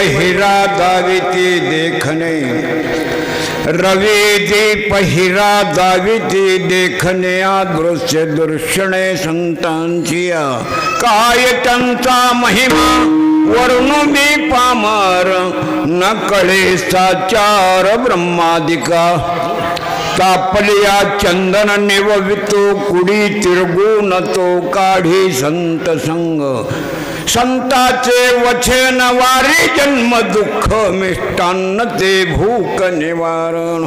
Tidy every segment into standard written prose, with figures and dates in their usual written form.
पहिरा दाविती देखने, रवि दीप हिरा दाविती देखने दृश्य दर्शने संतांचिया काय त्यांचा महिमा वरुण मी पामर न कळे साचार ब्रह्मादिका तापलिया चंदन निववितो कुडी तिरगुण तो काढी संत संग संताचे वचन वारी जन्म दुःख मिष्टान्न ते भूक निवारण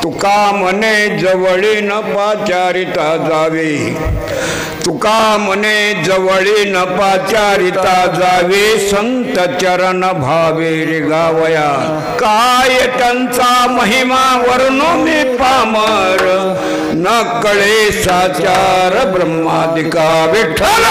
तुका मने जवळी न पाचारिता जावे तुका मने जवळी न पाचारिता जावे संत चरण भावे रे गावया काय त्यांचा महिमा वर्णो मी पामर न कळे साचार ब्रह्मादिका विठ्ठल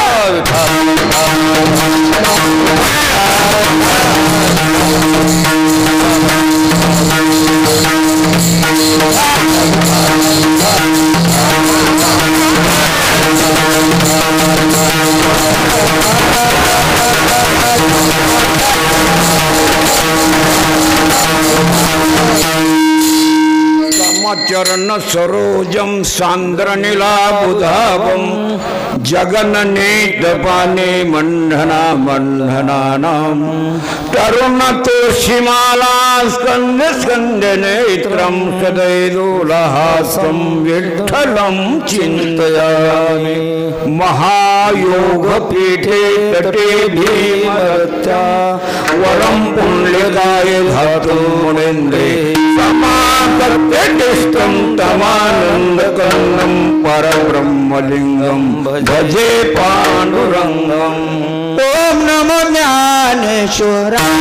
चरण सरोजम सांद्र नीलाबुधावम जगन्नीत पाने मंडना मंडनानाम तरुण तोषिमाला स्कंद स्कंद नेत्रम सदैदोलहासम विठ्ठलम चिंतयामि महायोग पीठे तटे भीमदत्ता वरम पुण्यकाय धातुं मुनिन्द्रे समाकर्त्यष्टं तमानन्दकन्दं परब्रह्मलिङ्गं भजे पाण्डुरङ्गम् ओम नमो ज्ञानेश्वराय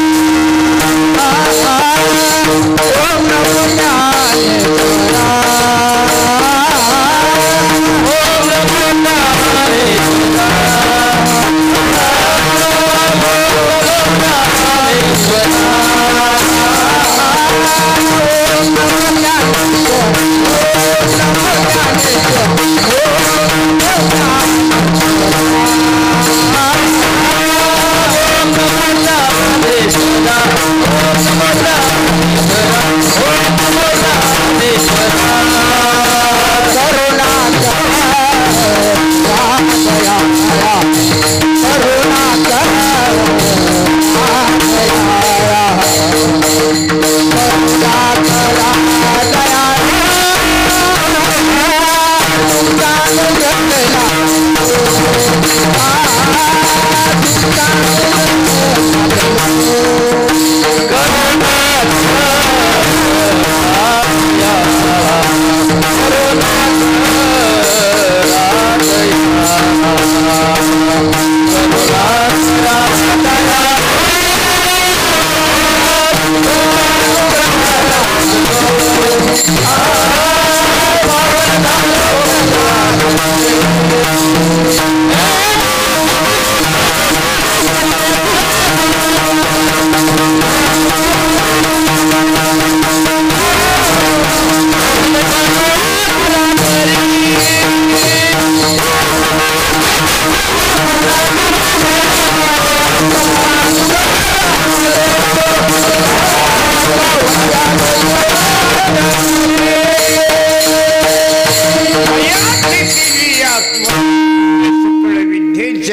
ओम नमो ज्ञानेश्वराय ओम नमो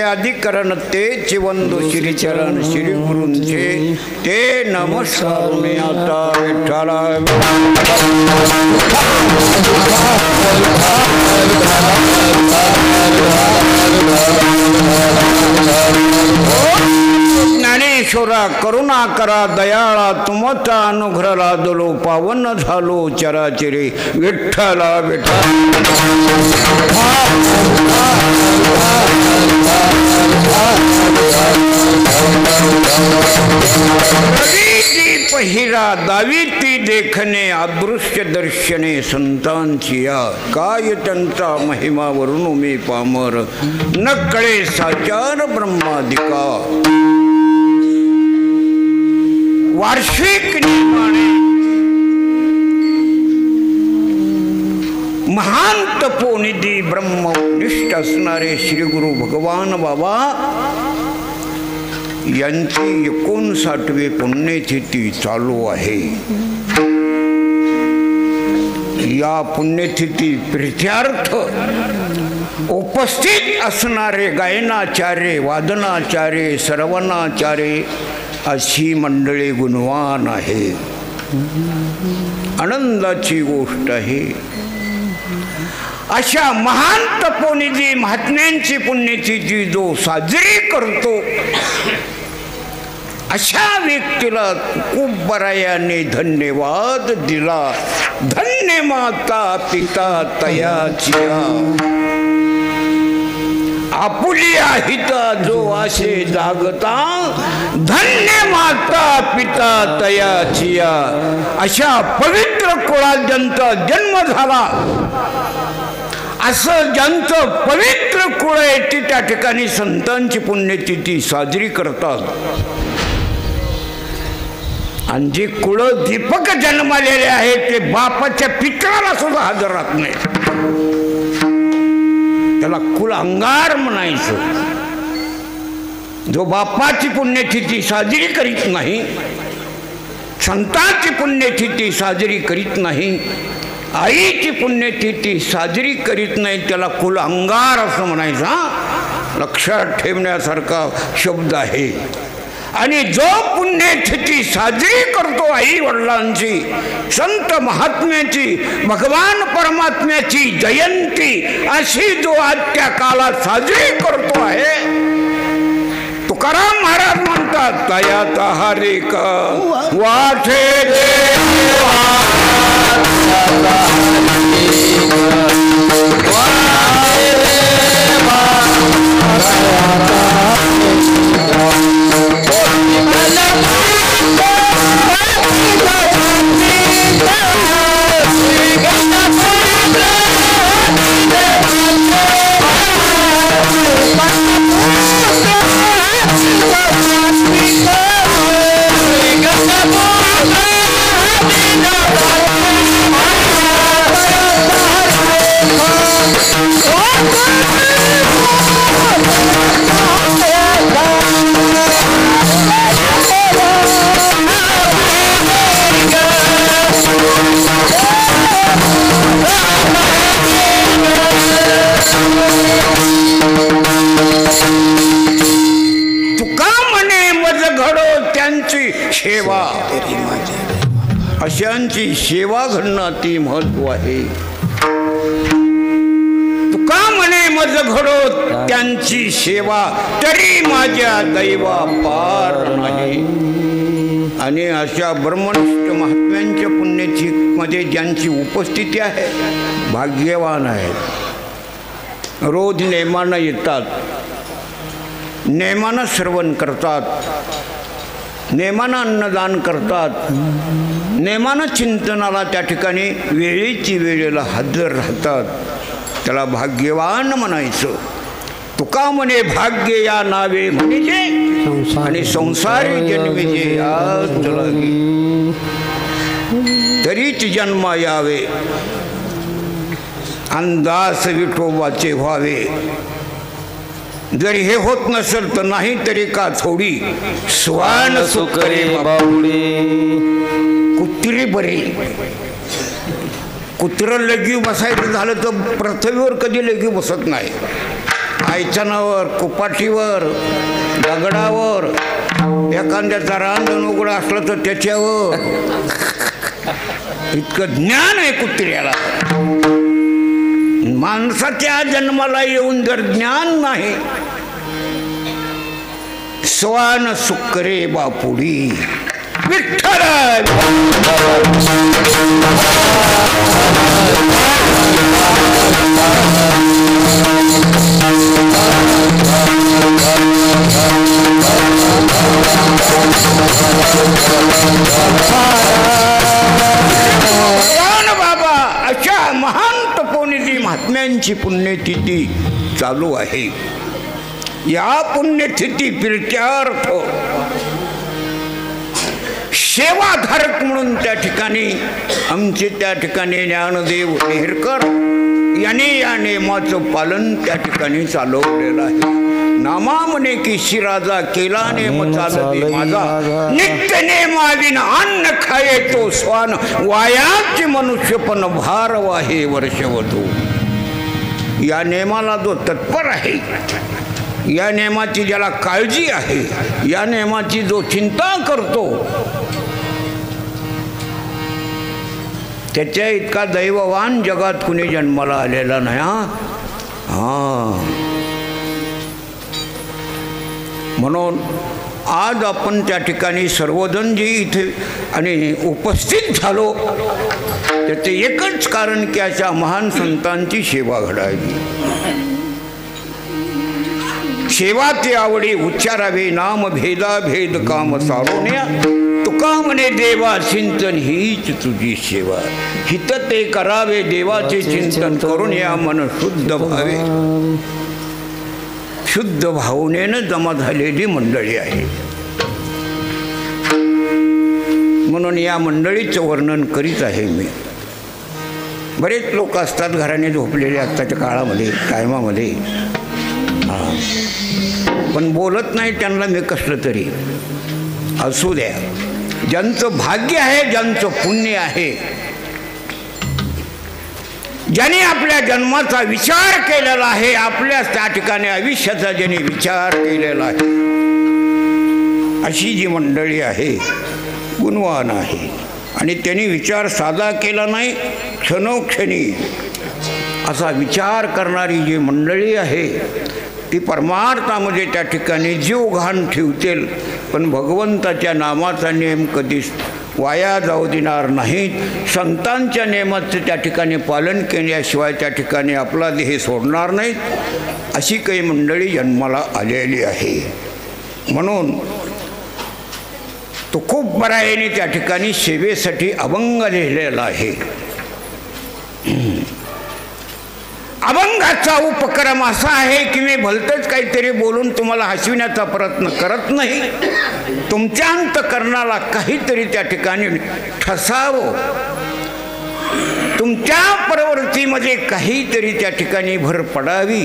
अधिकरण तेच वंदो श्री चरण श्री गुरूंचे ते नमस्कार मी आता विठ्ठला ज्ञानेश्वरा करुणा करा दयाळा तुमचा अनुग्रह लादलो पावन झालो चराचरी विठ्ठला विठ्ठला पहिरा दाविती देखने अदृश्य दर्शने संतांचिया काय त्यांचा महिमा वरुण मी पामर न कळे साचार ब्रह्मादिका वार्षिक नियमाने महान तपोनिधी ब्रह्मनिष्ठ असणारे श्री गुरु भगवान बाबा यांची 59वी पुण्यतिथी चालू आहे. या पुण्यतिथी प्रीत्यार्थ उपस्थित असणारे गायनाचार्य, वादनाचार्य, श्रवणाचार्य अशी मंडळी गुणवान आहे. आनंदाची गोष्ट आहे. अशा महान तपोनिधी महात्म्यांची पुण्यतिथी जो साजरी करतो अशा व्यक्तीला तुकोबरायाने धन्यवाद दिला. धन्य माता पिता तयाचिया, आपुलिया हिता जो आशे जागता, धन्य माता पिता तयाचिया. अशा पवित्र कुळात ज्यांचा जन्म झाला, असं ज्यांचं पवित्र कुळ आहे ती त्या ठिकाणी संतांची पुण्यतिथी साजरी करतात. आणि जे कुळ दीपक जन्मलेले आहेत ते बापाच्या पित्राला सुद्धा हजर राहत नाही. त्याला कुल अंगार म्हणायचं. जो बापाची पुण्यतिथी साजरी करीत नाही, संतांची पुण्यतिथी साजरी करीत नाही, आईची पुण्यतिथी साजरी करीत नाही, त्याला कुल अंगार असं म्हणायचं. लक्षात ठेवण्यासारखा शब्द आहे. आणि जो पुण्यतिथी साजरी करतो आई वडिलांची, संत महात्म्याची, भगवान परमात्म्याची जयंती अशी जो आजच्या काळात साजरी करतो आहे, तुकाराम महाराज म्हणतात तया तहारे का वाठे देवा, सेवा, अशांची सेवा घडणं अति महत्व आहे. तुका म्हणे मज घडो त्यांची सेवा, तरी माझ्या दैवा पार नाही. आणि अशा ब्रह्मनिष्ठ महात्म्यांच्या पुण्यतिथी मध्ये ज्यांची उपस्थिती आहे भाग्यवान आहेत. रोज नेमानं येतात, नेमानं श्रवण करतात, नेमानं अन्नदान करतात, नेमानं चिंतनाला त्या ठिकाणी वेळेची वेळेला हजर राहतात. त्याला भाग्यवान म्हणायचं. तुका म्हणे भाग्य या नावे म्हणजे आणि संसारी जन्मीचे आज लागे, तरीच जन्मा यावे अंदास विठोबाचे व्हावे. जरी हे होत नसेल तर नाही तरी का थोडी स्वान सुकरे बाबुडे. कुत्री बरी, कुत्र लगीव बसायचं झालं तर पृथ्वीवर कधी लगीव बसत नाही. आयचनावर, कुपाटीवर, दगडावर, एखाद्याचा रांजण उघडं असलं तर त्याच्यावर. इतकं ज्ञान आहे कुत्र्याला. माणसाच्या जन्माला येऊन जर ज्ञान नाही, स्वान सुकरे बापुडी. विठ्ठल बाबा अशा महान तपोनिधी महात्म्यांची पुण्यतिथी चालू आहे. या पुण्यतिथी प्रीत्यार्थ सेवाधारक म्हणून त्या ठिकाणी आमचे त्या ठिकाणी ज्ञानदेव नेहरकर यांनी या नियमाचं पालन त्या ठिकाणी चालवलेलं आहे. नामा म्हणे की शिराजा केला नेम चालते माझा नित्य नेमाविन अन्न खाये तो स्वान वायाचे मनुष्य पण भार वाहे वर्षवधू. या नेमाला जो तत्पर आहे, या नेमाची ज्याला काळजी आहे, या नेमाची जो चिंता करतो, त्याच्या इतका दैववान जगात कुणी जन्माला आलेला नाही. म्हणून आज आपण त्या ठिकाणी सर्वजण जे इथे आणि उपस्थित झालो त्याचे एकच कारण की अशा महान संतांची सेवा घडावी. सेवा ते आवडी उच्चारावे नाम भेदा भेद काम सारोण्या. तुका म्हणे देवा चिंतन हीच तुझी सेवा. हित ते करावे देवाचे चिंतन करून या मन शुद्ध व्हावे. शुद्ध भावनेनं जमा झालेली मंडळी आहे. म्हणून या मंडळीचं वर्णन करीत आहे मी. बरेच लोक असतात घराने झोपलेले आत्ताच्या काळामध्ये टायमामध्ये, पण बोलत नाही. त्यांना मी कसलं तरी असू द्या. ज्यांचं भाग्य आहे, ज्यांचं पुण्य आहे, ज्याने आपल्या जन्माचा विचार केलेला आहे, आपल्या त्या ठिकाणी आयुष्याचा ज्याने विचार केलेला आहे, अशी जी मंडळी आहे गुणवान आहे. आणि त्यांनी विचार साधा केला नाही, क्षणोक्षणी असा विचार करणारी जी मंडळी आहे ती परमार्थामध्ये त्या ठिकाणी जीव घाण ठेवतील, पण भगवंताच्या नामाचा नेम कधीच वाया जाऊ देणार नाहीत. संतांच्या नियमाचं त्या ठिकाणी पालन केल्याशिवाय त्या ठिकाणी आपला देह सोडणार नाहीत. अशी काही मंडळी जन्माला आलेली आहे. म्हणून तो खूप बराईने त्या ठिकाणी सेवेसाठी अभंग लिहिलेला आहे. अभंगाचा उपक्रम असा आहे की मी भलतंच काहीतरी बोलून तुम्हाला हसविण्याचा प्रयत्न करत नाही. तुमच्या अंतःकरणाला काहीतरी त्या ठिकाणी ठसावं, तुमच्या प्रवृत्तीमध्ये काहीतरी त्या ठिकाणी भर पडावी,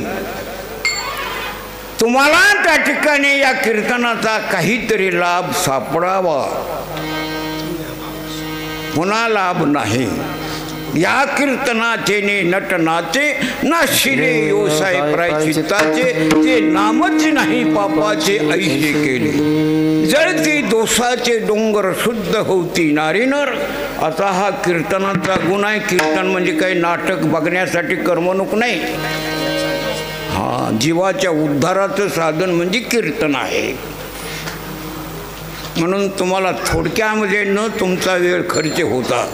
तुम्हाला त्या ठिकाणी या कीर्तनाचा काहीतरी लाभ सापडावा. पुन्हा लाभ नाही. या कीर्तनाचे ने नटनाचे ना शिरे योसाय प्रायचित्ताचे, ते नामच नाही पापाचे ऐसे केले. जळती दोषाचे डोंगर शुद्ध होती नारीनर. असा हा कीर्तनाचा गुण आहे. कीर्तन म्हणजे काही नाटक बघण्यासाठी करमणूक नाही. जीवाच्या उद्धाराचं साधन म्हणजे कीर्तन आहे. म्हणून तुम्हाला थोडक्यामध्ये न तुमचा वेळ खर्च होता.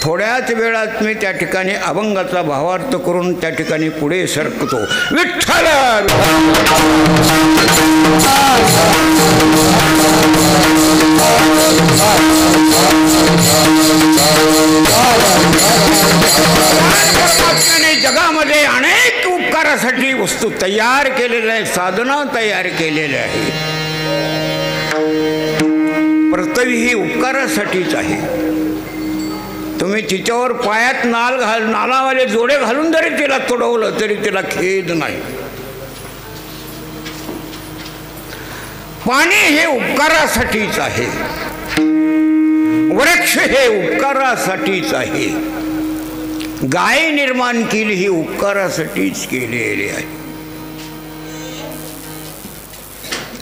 थोड्याच वेळात मी त्या ठिकाणी अभंगाचा भावार्थ करून त्या ठिकाणी पुढे सरकतो. विठ्ठल जगामध्ये अनेक उपकारासाठी वस्तू तयार केलेल्या आहेत, साधना तयार केलेल्या आहेत. पृथ्वी ही उपकारासाठीच आहे. तुम्ही तिच्यावर पायात नालावाले जोडे घालून जरी तिला तुडवलं तरी तिला खेद नाही. पाणी हे उपकारासाठीच आहे. वृक्ष हे उपकारासाठीच आहे. गाय निर्माण केली ही उपकारासाठीच केलेली आहे.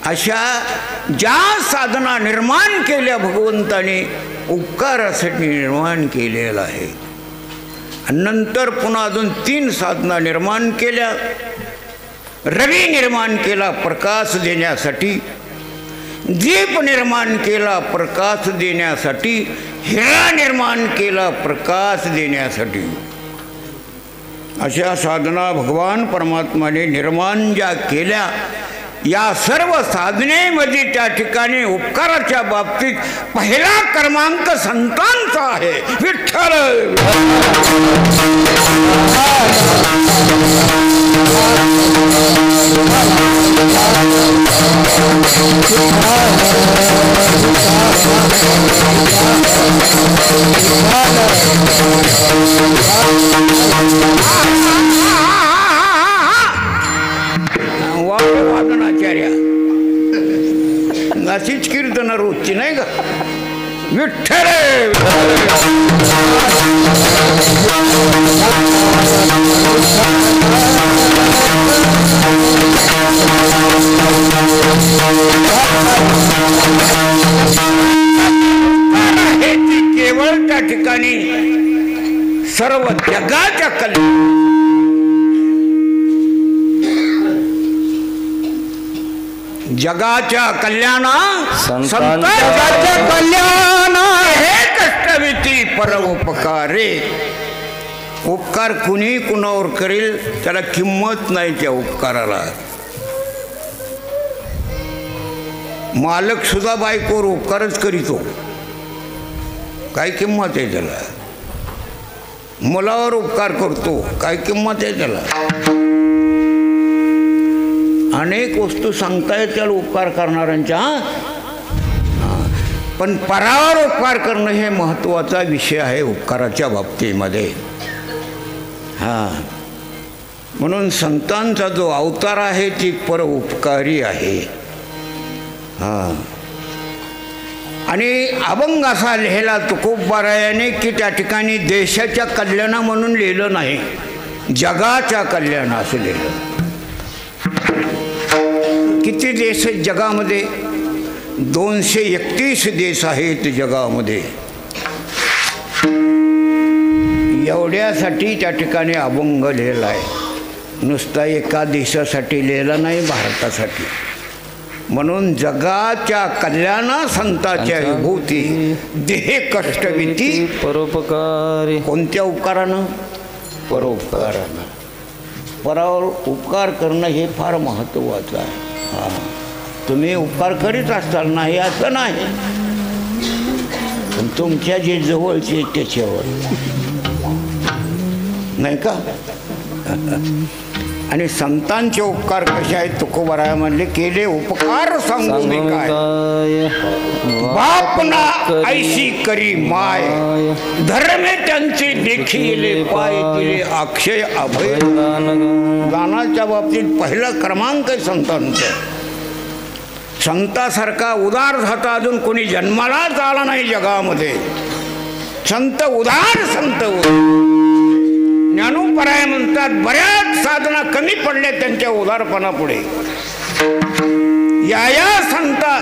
अशा ज्या साधना निर्माण केल्या भगवंताने उपकारासाठी निर्माण केलेला आहे. नंतर पुन्हा अजून 3 साधना निर्माण केल्या. रवी निर्माण केला प्रकाश देण्यासाठी, दीप निर्माण केला प्रकाश देण्यासाठी, हिरा निर्माण केला प्रकाश देण्यासाठी. अशा साधना भगवान परमात्माने निर्माण ज्या केल्या, या सर्व साधनेमध्ये त्या ठिकाणी उपकाराच्या बाबतीत पहिला क्रमांक संतांचा आहे. विठ्ठल वा व्हायची नाही का. विठ्ठल हे ती केवळ त्या ठिकाणी सर्व जगाच्या जगाच्या कल्याणा संतांच्या कल्याणा हे कष्टविती परोपकारे. उपकार कुणी कुणावर करेल त्याला किंमत नाही त्या उपकाराला. मालक सुद्धा बायकोवर उपकारच करीतो, काय किंमत आहे त्याला. मुलावर उपकार करतो, काय किंमत आहे त्याला. अनेक वस्तू सांगता येतील उपकार करणाऱ्यांच्या, पण परावर उपकार करणं हे महत्त्वाचा विषय आहे उपकाराच्या बाबतीमध्ये. म्हणून संतांचा जो अवतार आहे ती परोपकारी आहे. आणि अभंग असा लिहिला तुकोबारायाने की त्या ठिकाणी देशाच्या कल्याणा म्हणून लिहिलं नाही, जगाच्या कल्याण असं लिहिलं. किती देश आहेत जगामध्ये? 231 देश आहेत जगामध्ये. एवढ्यासाठी त्या ठिकाणी अभंग लिहिला आहे, नुसता एका देशासाठी लिहिला नाही, भारतासाठी. म्हणून जगाच्या कल्याणा संताच्या विभूती देह कष्टविती परोपकारी. कोणत्या उपकारानं? परोपकारानं. परावर उपकार करणं हे फार महत्त्वाचं आहे. तुम्ही उपकार करीत असताल नाही असं नाही, पण तुमच्या जे जवळचे त्याच्यावर नाही का. आणि संतांचे उपकार कसे आहेत तुकोबाराया म्हणले, केले उपकार सांगू मी काय. बापना ऐशी करी माय, धर्मे त्यांचे देखिले पाय दिले अक्षय अभय. दानाच्या बाबतीत पहिला क्रमांक आहे संतांचा. संतासारखा उदार झाता अजून कोणी जन्मालाच आला नाही जगामध्ये. संत उदार संत. ज्ञानोपराय म्हणतात बऱ्याच साधना कमी पडल्या त्यांच्या उदारपणापुढे. या संता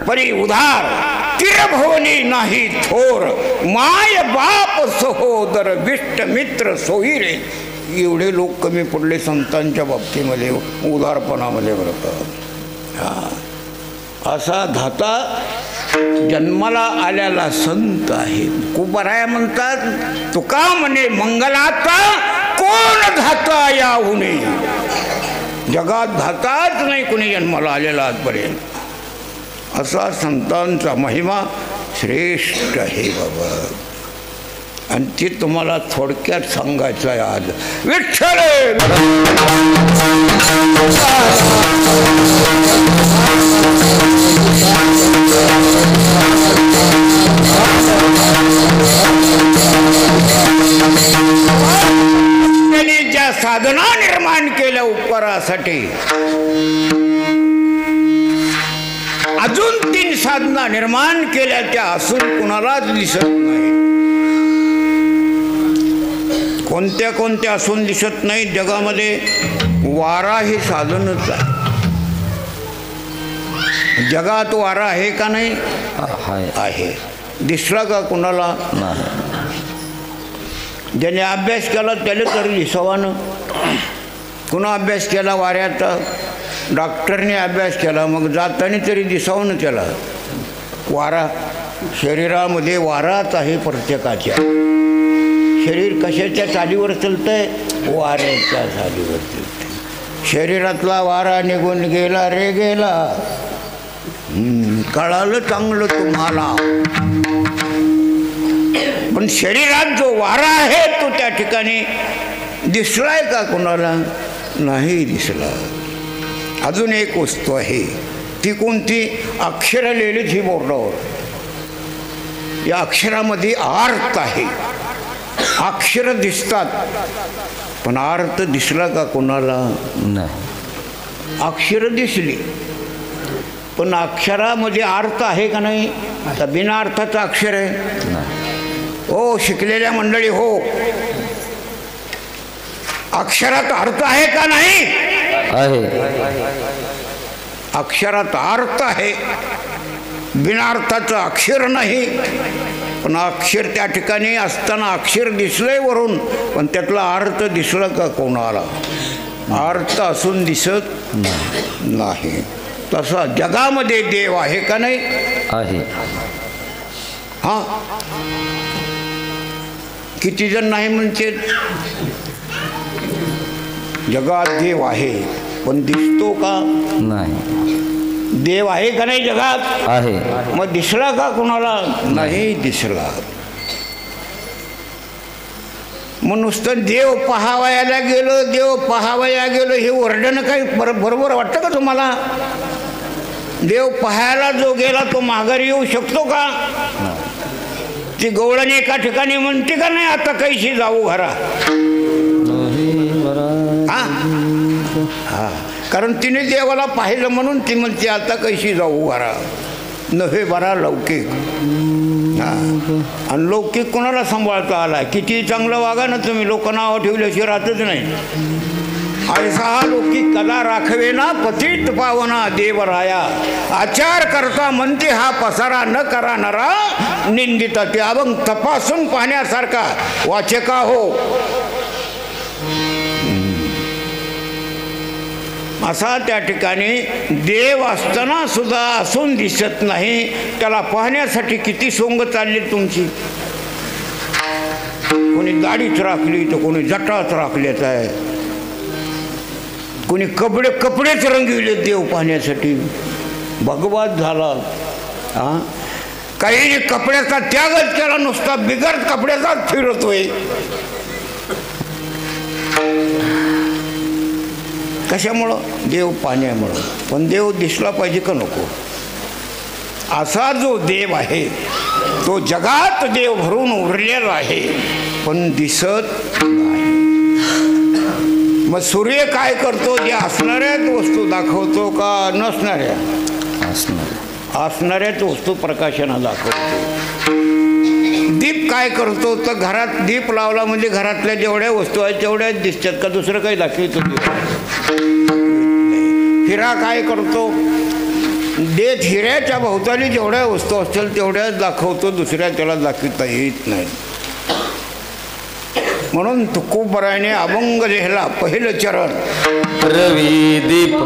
परी उदार तिरभवनी नाही थोर, माय बाप सहोदर विष्ट मित्र सोयीरे. एवढे लोक कमी पडले संतांच्या बाबतीमध्ये उदारपणामध्ये. बरं असा धाता जन्माला आलेला संत आहे. कुबराया म्हणतात तुका म्हणे मंगलाचा कोण धाता याहुने. जगात धाताच नाही कोणी जन्माला आलेला आजपर्यंत. असा संतांचा महिमा श्रेष्ठ आहे बाबा. आणि ते तुम्हाला थोडक्यात सांगायचं आहे आज. विठ्ठल त्यांनी ज्या साधना निर्माण केल्या उपकारासाठी, अजून 3 साधना निर्माण केल्या त्या असून कुणालाच दिसत नाही. कोणत्या कोणत्या असून दिसत नाही जगामध्ये? वारा हे साधनच आहे. जगात वारा आहे का नाही? आहे. दिसला का कुणाला? ज्याने अभ्यास केला त्याला तरी दिसावानं. कुणा अभ्यास केला वाऱ्याचा? डॉक्टरने अभ्यास केला, मग जाताना तरी दिसावं ना त्याला. वारा शरीरामध्ये वाराच आहे प्रत्येकाच्या. शरीर कशाच्या चालीवर चालतंय? वाऱ्याच्या चालीवर चालतंय. शरीरातला वारा निघून गेला रे गेला. कळालं चांगलं तुम्हाला. पण शरीरात जो वारा आहे तो त्या ठिकाणी दिसलाय का कुणाला? नाही दिसला. अजून एक वस्तू आहे, ती कोणती? अक्षरं लिहिली ही बोर्डावर. या अक्षरामध्ये अर्थ आहे. अक्षर दिसतात पण अर्थ दिसला का कोणाला? नाही. अक्षर दिसली पण अक्षरामध्ये अर्थ आहे का नाही? तर बिना अर्थाचं अक्षर आहे. हो शिकलेल्या मंडळी हो, अक्षरात अर्थ आहे का नाही? अक्षरात अर्थ आहे, बिना अर्थाचं अक्षर नाही. पण अक्षर त्या ठिकाणी असताना अक्षर दिसलंय वरून, पण त्यातला अर्थ दिसला का कोणाला? अर्थ असून दिसत नाही. तसा जगामध्ये देव आहे का नाही? आहे. हां, किती जण नाही म्हणते? जगात देव आहे, पण दिसतो का? नाही. देव आहे का नाही जगात? आहे. मग दिसला का कोणाला? नाही दिसला. मग नुसतं देव पहावयाला गेलो, देव पहावया गेलो हे वर्णन काही बरोबर वाटतं का तुम्हाला? देव पाहायला जो गेला तो माघारी येऊ शकतो का? ती गवळणी एका ठिकाणी म्हणते का नाही आता कैशी जाऊ घरा? हा, कारण तिने देवाला पाहिलं म्हणून ती म्हणते आता कैशी जाऊ घरा. नव्हे बरा लौकिक. आणि लौकिक कोणाला सांभाळता आला? किती चांगलं वागा ना तुम्ही, लोक नावं ठेवल्याशिवाय राहतच नाही. ऐसा लौकिक कदा राखवे ना पतित पावना देवराया. आचार करता म्हणते हा पसारा न करा नरा निंदिता. ते अभंग तपासून पाहण्यासारखा वाचका हो. असा त्या ठिकाणी देव असताना सुद्धा असून दिसत नाही. त्याला पाहण्यासाठी किती सोंग चालली तुमची. कोणी दाढीच राखली तर कोणी जटाच राखल्याच आहे, कोणी कपडेच रंगविले देव पाहण्यासाठी. भगवान झाला. हां, काही कपड्याचा त्यागच केला, नुसता बिगर कपड्याचाच फिरतोय. कशामुळं? देव पाहण्यामुळं. पण देव दिसला पाहिजे का नको? असा जो देव आहे तो जगात देव भरून उरलेला आहे, पण दिसत नाही. मग सूर्य काय करतो? जे असणाऱ्याच वस्तू दाखवतो का नसणाऱ्या? असणाऱ्याच वस्तू प्रकाशानं दाखवतो. दीप काय करतो? तर घरात दीप लावला म्हणजे घरातल्या जेवढ्या वस्तू आहेत तेवढ्याच दिसतात का दुसरं काही दाखवतो? हिरा काय करतो? देत हिऱ्याच्या भोवताली जेवढ्या वस्तू असतील तेवढ्याच दाखवतो, दुसऱ्या त्याला दाखवता येत नाही. म्हणून तुकोबराने अभंग लिहिला पहिलं चरण रवी दीप.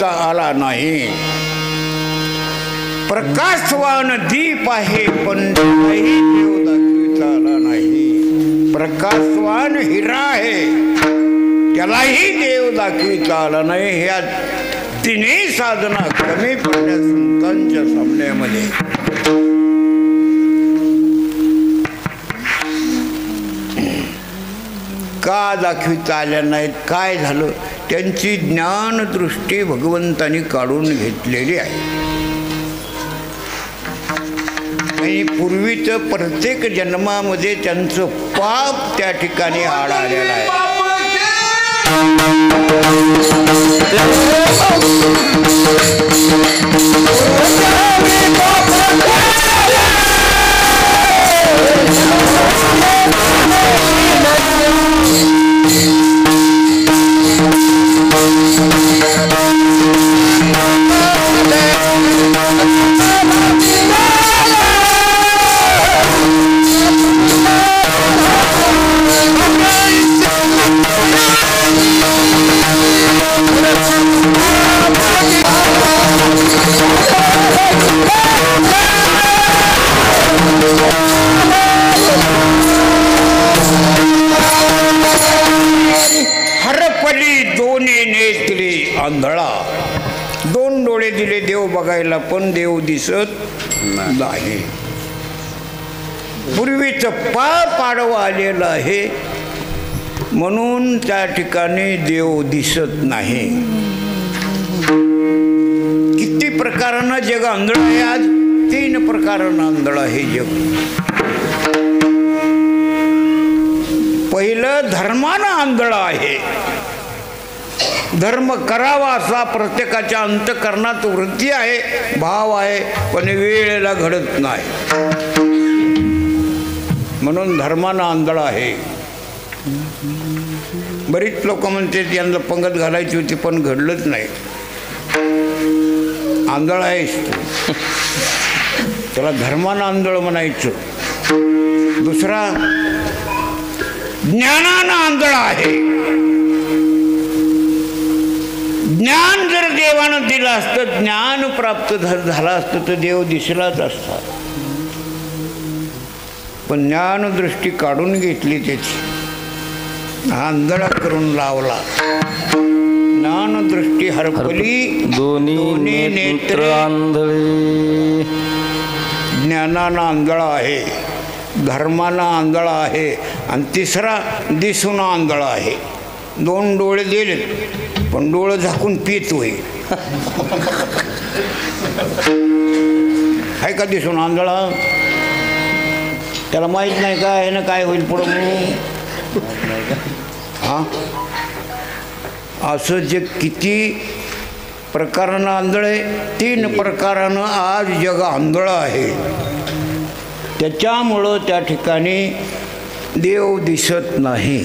आला नाही. प्रकाशवान दीप आहे पण देव दाखविता आला नाही. प्रकाशवान हिरा आहे त्यालाही देव दाखविता आला नाही. ह्या तीनही साधना कमी पडल्या संतांच्या सामन्यामध्ये. का दाखविता आल्या नाहीत? काय झालं? त्यांची ज्ञानदृष्टी भगवंतानी काढून घेतलेली आहे. आणि पूर्वीचं प्रत्येक जन्मामध्ये त्यांचं पाप त्या ठिकाणी आड आलेलं आहे. हरपली दोन्ही नेत्री आंधळा. दोन डोळे दिले देव बघायला, पण देव दिसत नाही. पूर्वीचं पाप आडवं आलेलं आहे, म्हणून त्या ठिकाणी देव दिसत नाही. किती प्रकारानं जग आंधळ आहे आज? 3 प्रकारानं आंधळ आहे जग. पहिलं धर्मानं आंधळ आहे. धर्म करावा असा प्रत्येकाच्या अंतःकरणात वृत्ती आहे, भाव आहे, पण वेळेला घडत नाही, म्हणून धर्मानं आंधळ आहे. बरीच लोक म्हणते यांना पंगत घालायची होती पण घडलंच नाही. आंधळ आहेस तू, त्याला धर्मानं आंधळ म्हणायचं. दुसरा ज्ञानानं आंधळ आहे. ज्ञान जर देवानं दिलं असतं, ज्ञान प्राप्त झालं असतं तर देव दिसलाच असता, पण ज्ञानदृष्टी काढून घेतली त्याची, आंधळा करून लावला. ज्ञानदृष्टी हरपली दोन्ही नेत्र आंधळे. ज्ञानानं आंधळा आहे, धर्मानं आंधळा आहे, आणि तिसरा दिसून आंधळा आहे. 2 डोळे दिलेत, पण डोळं झाकून पितोय. आहे का दिसून आंधळा? त्याला माहीत नाही का हे ना काय होईल पुढं म्हणून. हां, असं जे किती प्रकारानं आंधळ आहे, 3 प्रकारानं आज जग आंधळ आहे. त्याच्यामुळं त्या ठिकाणी देव दिसत नाही.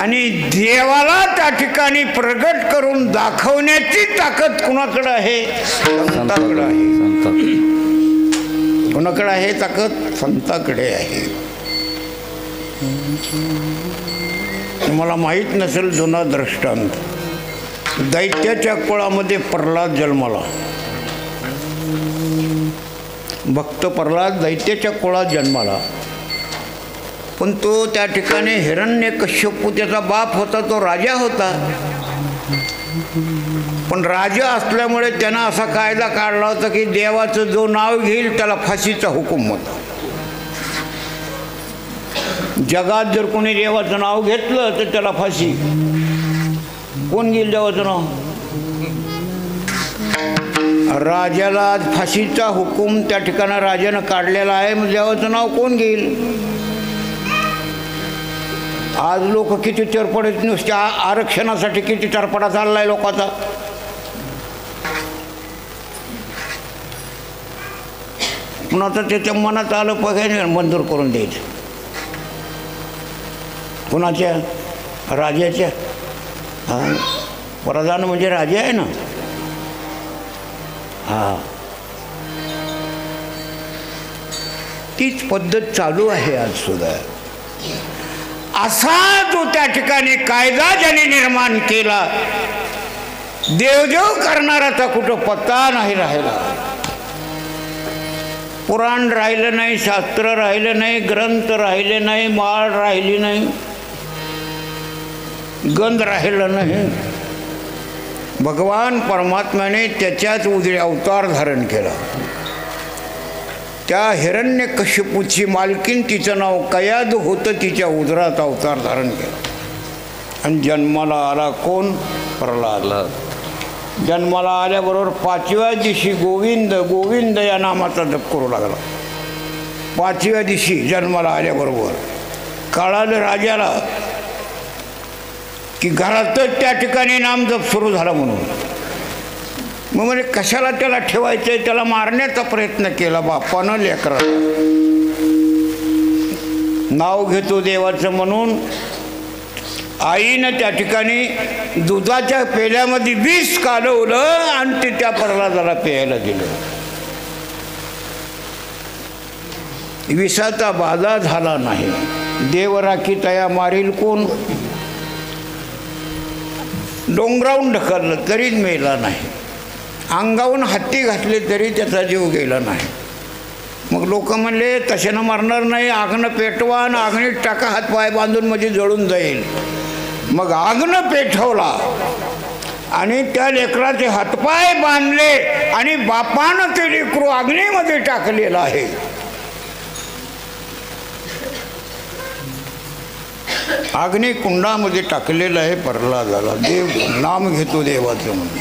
आणि देवाला त्या ठिकाणी प्रगट करून दाखवण्याची ताकद कुणाकडे आहे? संताकडे आहे. कुणाकडे आहे ताकद? संताकडे आहे. तुम्हाला माहीत नसेल जुना दृष्टांत. दैत्याच्या कुळामध्ये प्रल्हाद जन्माला. भक्त प्रल्हाद दैत्याच्या कुळात जन्माला, पण तो त्या ठिकाणी हिरण्यकश्यपू त्याचा बाप होता, तो राजा होता. पण राजा असल्यामुळे त्यानं असा कायदा काढला होता की देवाचं जो नाव घेईल त्याला फाशीचा हुकूम होता. जगात जर कोणी देवाचं नाव घेतलं तर त्याला फाशी. कोण घेईल देवाचं नाव? राजाला आज फाशीचा हुकूम त्या ठिकाणी राजानं काढलेला आहे, मग देवाचं नाव कोण घेईल? आज लोक किती चरपडत, नुसत्या आरक्षणासाठी किती चरपडा चाललाय लोकांचा. पण आता त्याच्या मनात आलं पगार मंजूर करून द्यायचं. कुणाच्या? राजाच्या. हां, प्रधान म्हणजे राजा आहे ना. हां, तीच पद्धत चालू आहे आज सुद्धा. असा जो त्या ठिकाणी कायदा ज्याने निर्माण केला, देवदेव करणाराचा कुठं पत्ता नाही राहिला. पुराण राहिलं नाही, शास्त्र राहिलं नाही, ग्रंथ राहिले नाही, माळ राहिली नाही. गंध राहिला नाही. भगवान परमात्म्याने त्याच्याच उदरी अवतार धारण केला. त्या हिरण्यकश्यपूची मालकीन, तिचं नाव कयाद होतं, तिच्या उदरात अवतार धारण केला. आणि जन्माला आला कोण? प्रल्हाद. जन्माला आल्याबरोबर 5व्या दिवशी गोविंद गोविंद या नामाचा जप करू लागला. 5व्या दिवशी जन्माला आल्याबरोबर कळालं राजाला की घरातच त्या ठिकाणी नामजप सुरू झाला म्हणून. मग म्हणजे कशाला त्याला ठेवायचं, त्याला मारण्याचा प्रयत्न केला बापानं लेकराला. नाव घेतो देवाचं म्हणून आईनं त्या ठिकाणी दुधाच्या पेल्यामध्ये विष कालवलं आणि ते त्या प्रल्हादाला प्यायला दिलं. विषाचा बाधा झाला नाही. देवराखी तया मारील कोण? डोंगरावून ढकललं तरीच मेला नाही. अंगावून हत्ती घातले तरी त्याचा जीव गेला नाही. मग लोक म्हणले तशानं मारणार नाही, आगनं पेटवा आणि आगणीत टाका, हातपाय बांधून म्हणजे जळून जाईल. मग आगनं पेटवला आणि त्या लेकराचे हातपाय बांधले आणि बापानं ते लेकरू अग्नीमध्ये टाकलेलं आहे. अग्नी कुंडामध्ये टाकलेलं आहे प्रल्हादाला. देव नाम घेतो देवाचं म्हणून.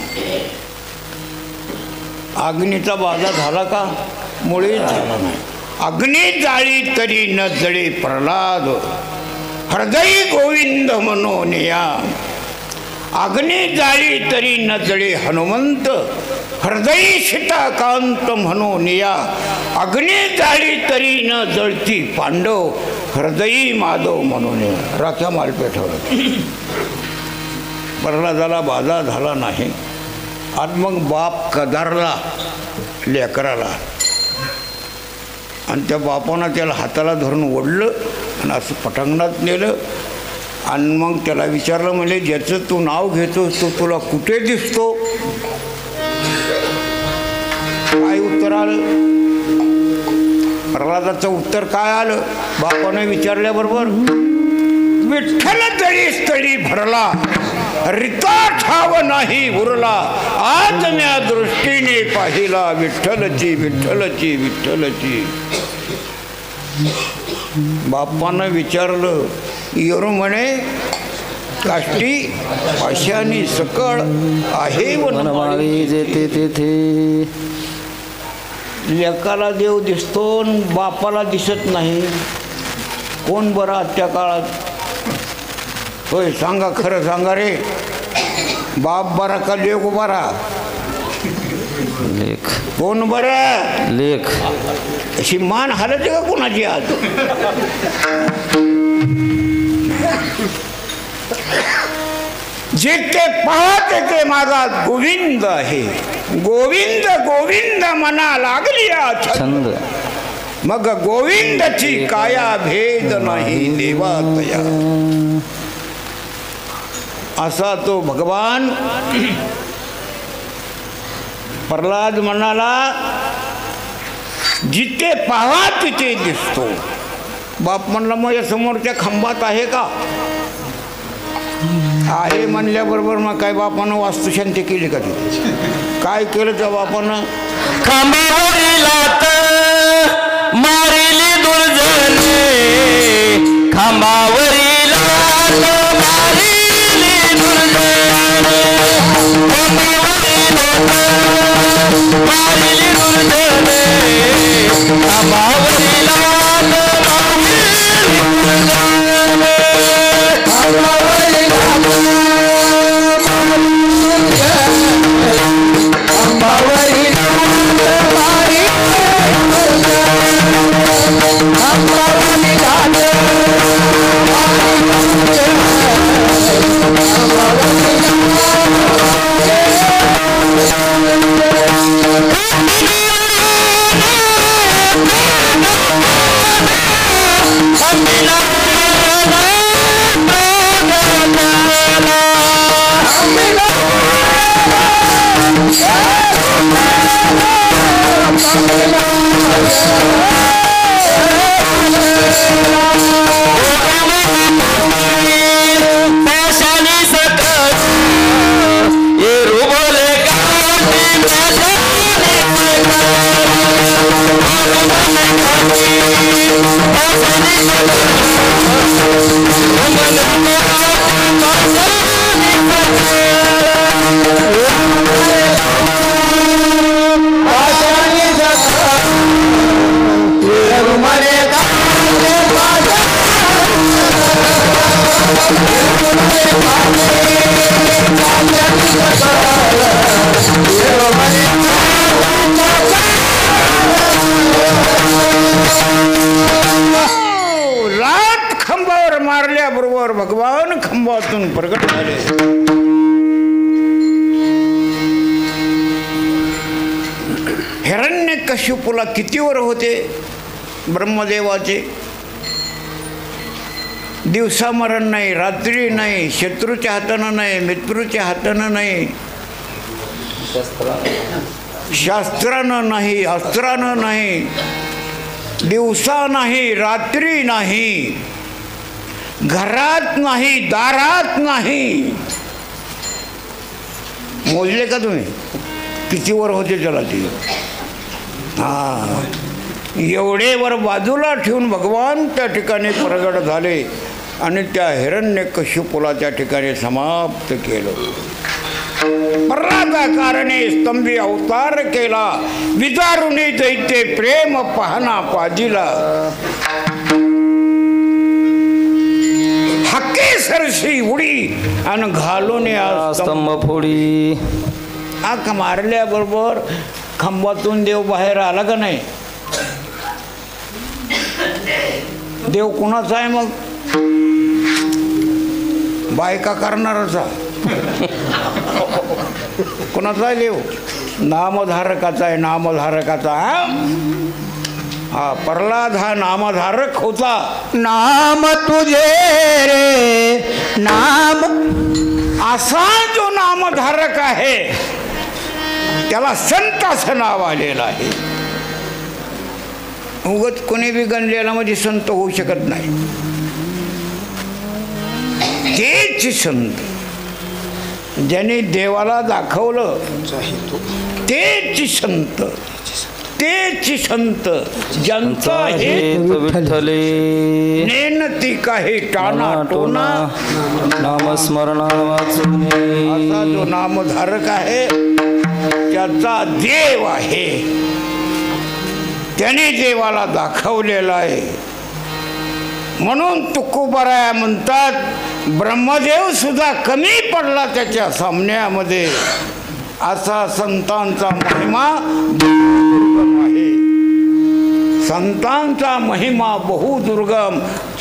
अग्नीचा बाधा झाला का? मुळीच झाला नाही. अग्नी जाळी तरी न जळे प्रल्हाद, हृदय गोविंद मनोनिया. अग्नी जाळी तरी न जळे हनुमंत, हृदय शिताकांत मनोनिया. अग्नी जाळी तरी न जळती पांडव, हृदयी माधव म्हणून राख्या माल पेटवलं. प्रल्हादाला बाधा झाला नाही. आणि मग बाप कदारला लेकराला, आणि त्या बापानं त्याला हाताला धरून ओढलं आणि असं पटांगणात नेलं. आणि मग त्याला विचारलं, म्हणजे ज्याचं तू नाव घेतोस तो तुला कुठे दिसतो? काय उत्तर आलं? प्रल्हादाचं उत्तर काय आलं? बापाने विचारल्याबरोबर, विठ्ठल तळी स्थळी भरला, रिता ठाव नाही उरला, आज म्या दृष्टीने पाहिला, विठ्ठलची विठ्ठलची विठ्ठलची. बापानं विचारलं, येरो म्हणे काष्टी पाशानी सकळ आहे वनमाळी जेते तेथे. लेकाला देव दिसतो, बापाला दिसत नाही. कोण बरं आजच्या काळात? होय सांगा, खरं सांगा रे. बाप बरा का देव बरा? लेख. कोण बरं? लेख. अशी मान हालते का कोणाची आज? जिथे पाहत ते माझा गोविंद आहे. गोविंद गोविंद मना लागली छंद, मग गोविंदाची काया भेद नाही देवातया. असा तो भगवान. प्रल्हाद म्हणाला, जिथे पाहा तिथे दिसतो. बाप म्हणला, मग या समोरच्या खांबात आहे का? आहे म्हणल्याबरोबर मग काय बापानं वास्तुशांती केली का? तिथे काय केलं त्या बापानं? खांबावरील मारिली दुर्जने, खांबावरील मारिली दुर्जने, मारिली दुर्जने, खांबावरील पाशाने कितीवर भगवान खंबातून प्रगट झाले. हिरण्यकशिपूला कितीवर होते ब्रह्मदेवाचे. दिवसा मरण नाही, रात्री नाही, शत्रूच्या हातानं नाही, मित्रूच्या हातानं नाही, शास्त्रानं नाही, अस्त्रानं नाही, दिवसा नाही, रात्री नाही, घरात नाही, दारात नाही. मोजले का तुम्ही कितीवर होते त्याला ते. एवढे वर बाजूला ठेवून भगवान त्या ठिकाणी प्रगट झाले आणि त्या हिरण्यकशिपूला त्या ठिकाणी समाप्त केलं. प्रल्हादा कारणे स्तंभी अवतार केला, विदारुणी दैत्य प्रेम पाहना पाजिला. हक्के सरशी उडी आणि घालून स्तंभ फोडी. आक मारल्याबरोबर खांबातून देव बाहेर आला का नाही. देव कुणाचा आहे मग. बायका करणारचा. कुणाचा आहे देव. नामधारकाचा आहे, नामधारकाचा. हा प्रल्हाद हा नामधारक होता. नाम तुझे रे नाम. असा जो नामधारक आहे त्याला संत असं नाव आलेलं आहे. उगत कोणी बी गणलेला म्हणजे संत होऊ शकत नाही. तेच संत ज्याने देवाला दाखवलं तेच संत. तेच संत ज्यांचा हे विठ्ठले नेनती काही टाना टोना नामस्मरणा वाचुने. असा जो नामधारक आहे त्याचा देव आहे. त्याने देवाला दाखवलेला आहे. म्हणून तुकोबाराया म्हणतात ब्रह्मदेव सुद्धा कमी पडला त्याच्या सामन्यामध्ये. असा संतांचा महिमा आहे. संतांचा महिमा बहुदुर्गम,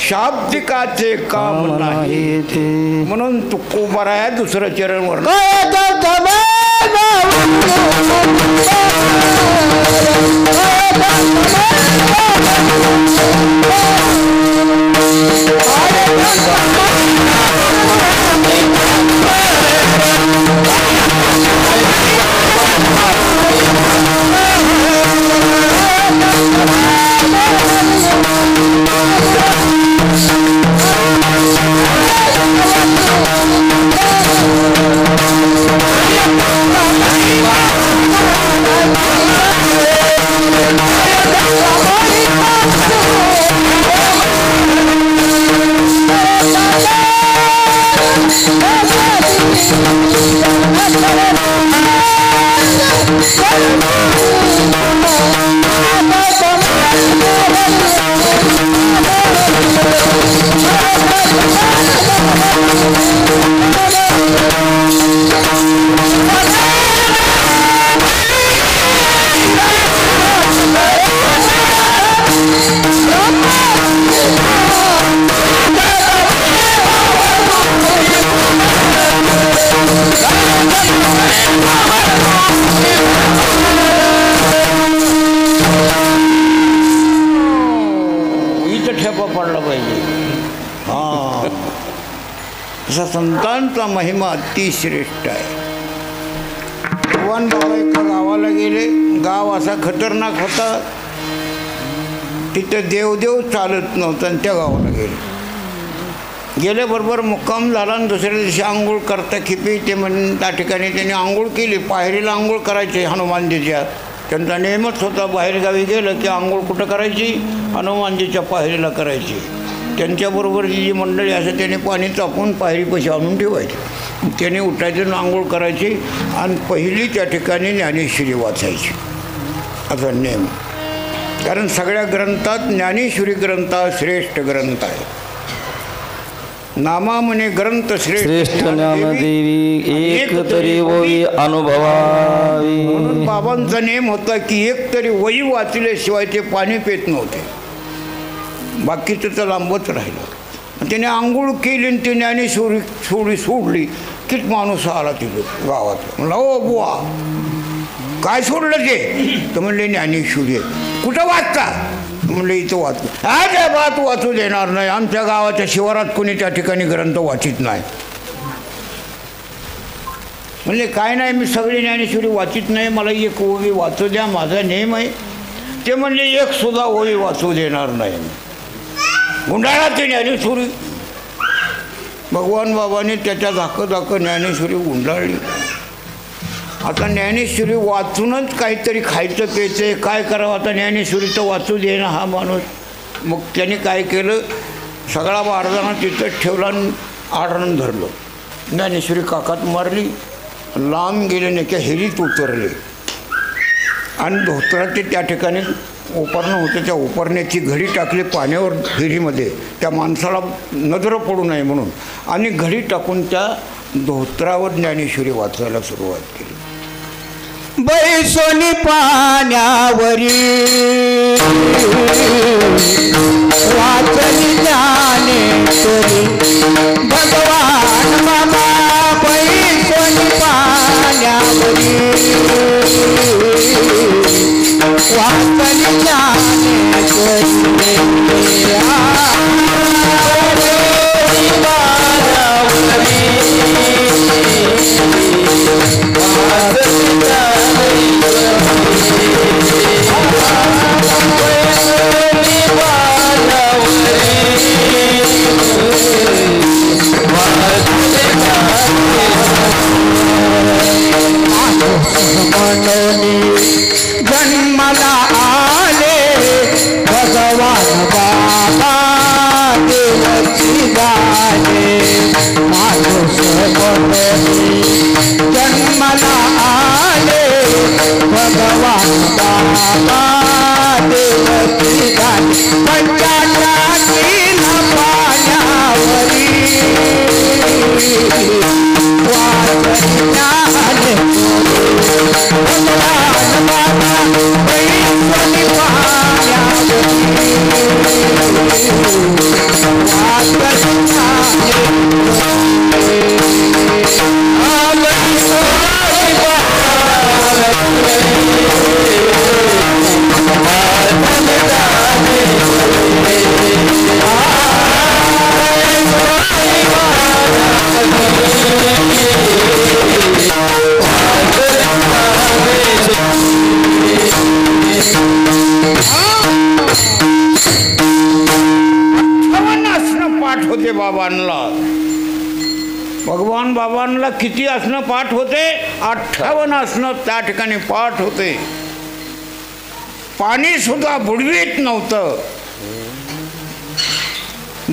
शाब्दिकाचे काम नाही. म्हणून तुकोबाराया दुसरं चरण वर्ण संतांचा महिमा अतिश्रेष्ठ आहे. भगवान बाबा एका गावाला गेले. गाव असा खतरनाक होता, तिथं देवदेव चालत नव्हतं आणि त्या गावाला गेल्याबरोबर मुक्काम झाला आणि दुसऱ्या दिवशी आंघोळ करता खिपी ते म्हणून त्या ठिकाणी त्यांनी आंघोळ केली. पायरीला आंघोळ करायची हनुमानजीच्या. त्यांचा नेमच होता बाहेरगावी गेलं की आंघोळ कुठं करायची, हनुमानजीच्या पायरीला करायची. त्यांच्याबरोबर जी मंडळी असं त्याने पाणी तापून पायरीपाशी आणून ठेवायची. त्याने उठायचं आंघोळ करायची आणि पहिली त्या ठिकाणी ज्ञानेश्वरी वाचायची असा नेम. कारण सगळ्या ग्रंथात ज्ञानेश्वरी ग्रंथ श्रेष्ठ ग्रंथ आहे. नामा म्हणे ग्रंथ श्रेष्ठ ज्ञानदेवी एक तरी वही अनुभवावी. म्हणून बाबांचा नेम होता की एक तरी वही वाचल्याशिवाय ते पाणी पेत नव्हते. बाकीचं तर लांबच राहिलं. त्याने आंघोळ केली आणि ते ज्ञानेश्वरी सोडली किती माणूस आला तिथं गावात. म्हणला ओ बुवा काय सोडलं ते? तर म्हणले ज्ञानेश्वरी आहे. कुठं वाचता? म्हणले इथं वाचतो. त्या बात वाचू देणार नाही, आमच्या गावाच्या शिवारात कोणी त्या ठिकाणी ग्रंथ वाचित नाही. म्हणले काय नाही, मी सगळी ज्ञानेश्वरी वाचित नाही, मला एक ओवी वाचू द्या, माझा नेम आहे. ते म्हणले एक सुद्धा ओवी वाचू देणार नाही. गुंडाळा ते ज्ञानेश्वरी. भगवान बाबाने त्याच्या धाकं ज्ञानेश्वरी गुंडाळली. आता ज्ञानेश्वरी वाचूनच काहीतरी खायचं प्यायचं काय करावं? आता ज्ञानेश्वरी तर वाचू दे ना हा माणूस. मग त्याने काय केलं, सगळा बारदाना तिथंच ठेवला आणि आडणं धरलं. ज्ञानेश्वरी काकात मारली, लांब गेले नाही त्या हिरीत उतरले आणि धोत्राचे त्या ठिकाणी उपरणं होतं, त्या उपरण्याची घडी टाकली पाण्यावर हिरीमध्ये, त्या माणसाला नजर पडू नये म्हणून, आणि घडी टाकून त्या धोत्रावर ज्ञानेश्वरी वाचायला सुरुवात केली. बैसोनी पाण्यावरी वाचली ज्ञानेश्वरी भगवान बाबा. बैसोनी पाण्यावरी वाचली ज्ञानेश्वरी जन्मला आले भगवान बाबा देवची गाणे. माणूस बनली जन्मला आले भगवान बाबा देवची गाणे. पंचाच्या तीन पाण्यावरी वाचली भगवान बाबा बैसोनी पाण्यावरी पाठ होते बाबांना. भगवान बाबांना किती आसनं पाठ होते? 58 आसनं त्या ठिकाणी पाठ होते. पाणी सुद्धा बुडवीत नव्हतं.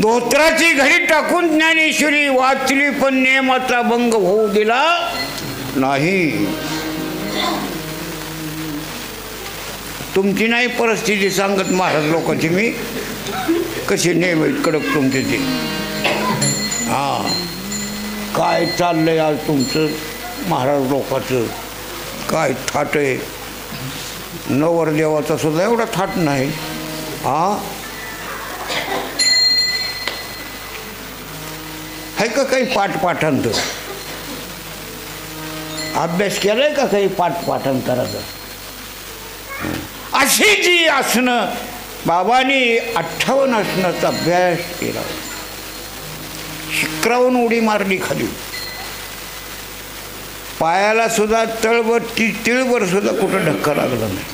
धोत्राची घडी टाकून ज्ञानेश्वरी वाचली, पण नियमाचा भंग होऊ दिला नाही. तुमची नाही परिस्थिती सांगत महाराज लोकांची मी, कशी नेम कडक तुमचे ते. हां, काय चाललंय आज तुमचं महाराज लोकांचं? काय थाट आहे. नवरदेवाचा सुद्धा एवढा थाट नाही. हां, आहे का काही पाठांतर? अभ्यास केलाय का काही पाठांतराचा? अशी जी आसनं बाबांनी 58 आसनाचा अभ्यास केला. शिक्रावून उडी मारली खाली. पायाला सुद्धा तिळभर सुद्धा कुठं धक्का लागला नाही.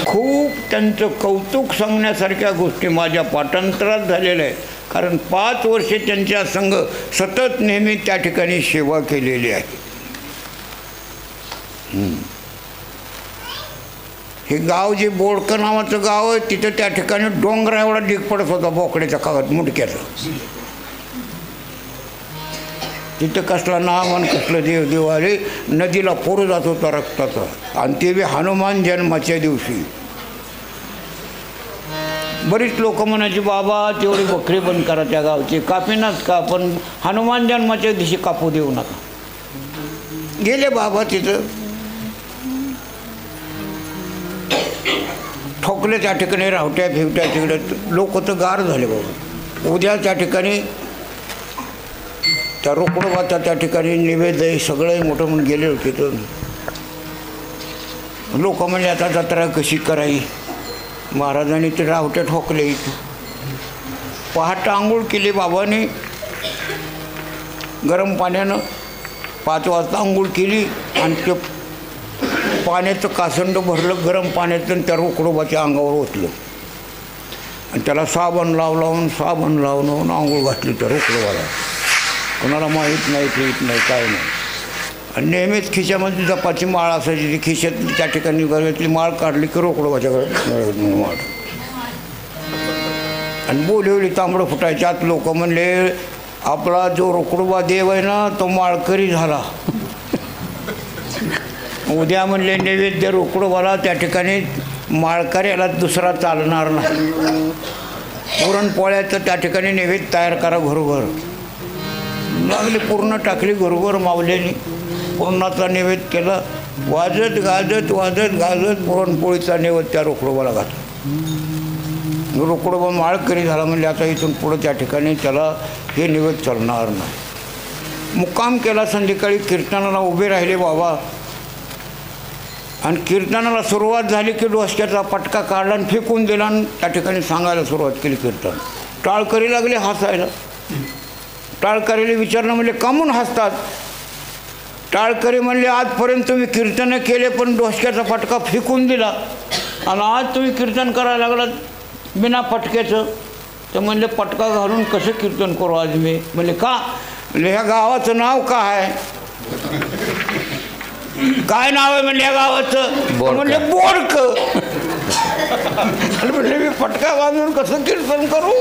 खूप त्यांचं कौतुक सांगण्यासारख्या गोष्टी माझ्या पाठांतरात झालेल्या आहे. कारण 5 वर्षे त्यांच्या संघ सतत नेहमी त्या ठिकाणी सेवा केलेली आहे. हे गाव जे बोडकं नावाचं गाव आहे, तिथं त्या ठिकाणी डोंगरा एवढा ढीग पडत होता बोकड्याच्या कागद मुडक्याचं. तिथं कसला नाम आणि कसलं देवाले नदीला पूर जात होता रक्ताचा. आणि ते बी हनुमान जन्माच्या दिवशी. बरीच लोक म्हणायची बाबा तेवढी बकरी बंद करा त्या गावची, कापीनाच का, पण हनुमान जन्माच्या दिवशी कापू देऊ नका. गेले बाबा तिथं, ठोकले त्या ठिकाणी रावट्या फिवट्या. तिकडे लोक तर गार झाले बाबा. उद्या त्या ठिकाणी त्या रोकडोबाचा त्या ठिकाणी निवेद्य सगळं मोठं म्हणून गेले होते. तर लोक म्हणजे आता जत्रा कशी करावी. महाराजांनी ते रावटे ठोकले. पहाटे आंघोळ केली बाबाने गरम पाण्यानं. 5 वाजता आंघोळ केली आणि ते पाण्याचं कासंड भरलं गरम पाण्याचं आणि त्या रोकडोबाच्या अंगावर ओतलं आणि त्याला साबण लावून आंघोळ घातली त्या रोकडोबाला. कोणाला माहीत नाही पीत नाही काय नाही. आणि नेहमीच खिशामध्ये जपाची माळ असायची. ती खिशातली त्या ठिकाणी गळ्यातली माळ काढली की रोकडोबाच्या गळ्यात माळ आणि बोलिवली तांबडं फुटायच्यात. लोक म्हणले आपला जो रोकडोबा देव आहे ना तो माळकरी झाला. उद्या म्हणले नैवेद्य रोकडोबाला त्या ठिकाणी माळकऱ्याला दुसरा चालणार नाही. पुरणपोळ्याचं त्या ठिकाणी नैवेद्य तयार करा घरोघर. लागली पूर्ण टाकली घरोघर मावल्यानी. पुरणाचा नैवेद्य केला. वाजत गाजत पुरणपोळीचा नैवेद्य त्या रोकडोबाला घातला. रोकडोबा माळकरी झाला. म्हणजे आता इथून पुढं त्या ठिकाणी त्याला हे नैवेद्य चालणार नाही. मुक्काम केला. संध्याकाळी कीर्तनाला उभे राहिले बाबा आणि कीर्तनाला सुरुवात झाली की डोसक्याचा पटका काढला आणि फेकून दिला आणि त्या ठिकाणी सांगायला सुरुवात केली कीर्तन. टाळकरी लागले हसायला. टाळकरीला विचारणं म्हणजे का म्हणून हसतात. टाळकरी म्हणले आजपर्यंत तुम्ही कीर्तनं केले पण डोसक्याचा पटका फेकून दिला आणि आज तुम्ही कीर्तन करायला लागलात बिना पटक्याचं. तर म्हणले पटका घालून कसं कीर्तन करू आज मी. म्हणले का. म्हणले ह्या गावाचं नाव काय आहे. काय नाव आहे म्हणले या गावाचं. म्हणले बोडक. म्हणले मी पटका बांधून कसं कीर्तन करू.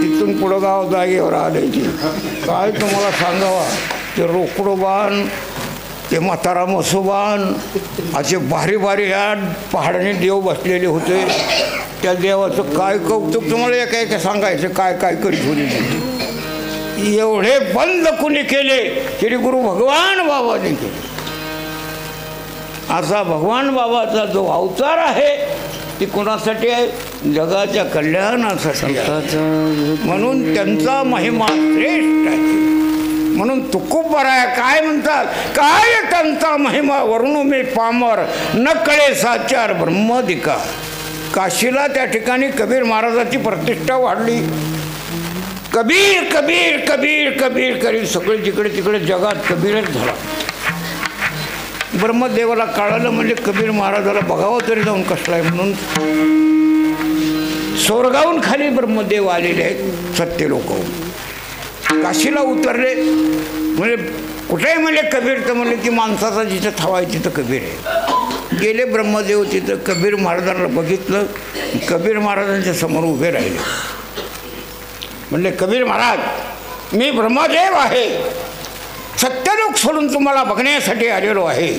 तिथून पुढं गाव जागेवर आल्याची काय तुम्हाला सांगावा. ते रोकडोबान ते म्हातारा मसोबान असे भारी भारी या पहाडाने देव बसलेले होते. त्या देवाचं काय कौतुक तुम्हाला एका सांगायचं काय काय करीत होते. एवढे बंद कुणी केले श्री गुरु भगवान बाबाने केले. असा भगवान बाबाचा जो अवतार आहे ती कोणासाठी आहे. जगाच्या कल्याणासाठी. म्हणून त्यांचा महिमा श्रेष्ठ आहे. म्हणून तुकोबार आहे. काय म्हणतात काय त्यांचा महिमा वरून मी पामर न कळे साचार ब्रह्मदिका. काशीला त्या ठिकाणी कबीर महाराजाची प्रतिष्ठा वाढली. कबीर कबीर कबीर कबीर करीत सगळे जिकडे तिकडे जगात कबीरच झाला. ब्रह्मदेवाला कळालं म्हणजे कबीर महाराजाला बघावं तरी जाऊन कसला आहे म्हणून स्वर्गाहून खाली ब्रह्मदेव आलेले आहेत. सत्य लोक काशीला उतरले. म्हणजे कुठेही म्हणले कबीर तर म्हणले की माणसाचा जिथं थावा आहे तिथं कबीर आहे. गेले ब्रह्मदेव तिथं कबीर महाराजांना बघितलं. कबीर महाराजांच्या समोर उभे राहिले. म्हणले कबीर महाराज मी ब्रह्मदेव आहे. सत्यलोक सोडून तुम्हाला बघण्यासाठी आलेलो आहे.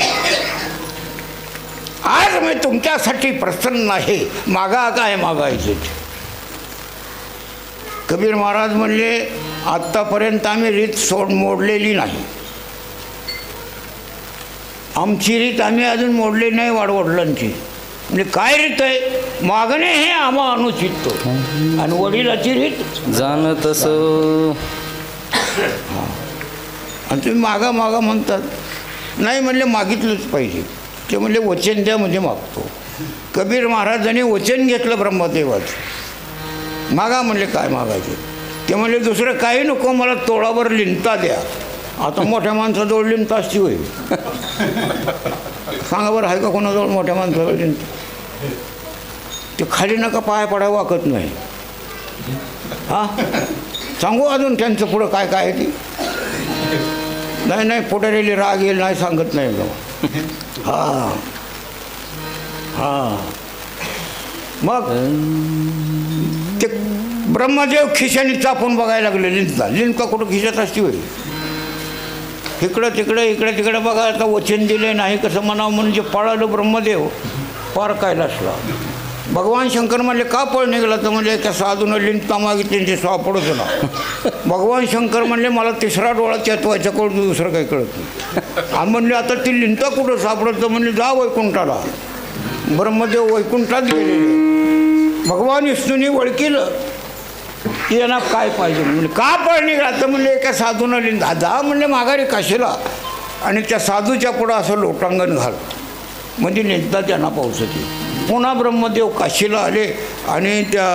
आज मी तुमच्यासाठी प्रसन्न आहे. मागा काय मागायचे. कबीर महाराज म्हणले आत्तापर्यंत आम्ही रीत मोडलेली नाही. आमची रीत आम्ही अजून मोडली नाही वाडवडिलांची. म्हणजे काय रीत आहे. मागणे हे आम्हा अनुचित आणि वडिलाची रीत जाणत तस. आणि तुम्ही मागा मागा म्हणतात. नाही म्हणले मागितलंच पाहिजे. ते म्हणले वचन द्या म्हणजे मागतो. कबीर महाराजांनी वचन घेतलं ब्रह्मदेवाचं. मागा म्हणले काय मागायचे. ते म्हणले दुसरं काही नको मला तोळावर लिंता द्या. आता मोठ्या माणसाजवळ लिंता असती होईल. सांगा बरं आहे का कोणाजवळ मोठ्या माणसाजवळ लिंता. ते खाली नका पाय पडाय वाकत नाही. हां सांगू अजून त्यांचं पुढं काय काय आहे ती. नाही पुढे राग येईल नाही सांगत नाही मग. हां हां मग ते ब्रह्मदेव खिशाने चापून बघायला लागले. लिंका कुठं खिशात असती होईल. इकडं तिकडे बघा. आता वचन दिले नाही कसं म्हणावं म्हणजे पळालं ब्रह्मदेव पार कैलासला. भगवान शंकर म्हणले का पळ निघाला. तर म्हणजे त्या साधूनं लिंता मागितली त्यांची सापडत होता. भगवान शंकर म्हणले मला तिसरा डोळा चेतवायचा कळतो दुसरं काही कळत नाही. आणि म्हणले आता ती लिंता कुठं सापडत. तर म्हणले जा वैकुंठाला. ब्रह्मदेव वैकुंठात गेलेले. भगवान विष्णूने ओळखीलं की यांना काय पाहिजे म्हणजे का पळ निघाला तर म्हणले एका साधूनं दादा म्हणले माघारी काशीला आणि त्या साधूच्या पुढं असं लोटांगण घाल म्हणजे नेता त्यांना पोहोचते. पुन्हा ब्रह्मदेव काशीला आले आणि त्या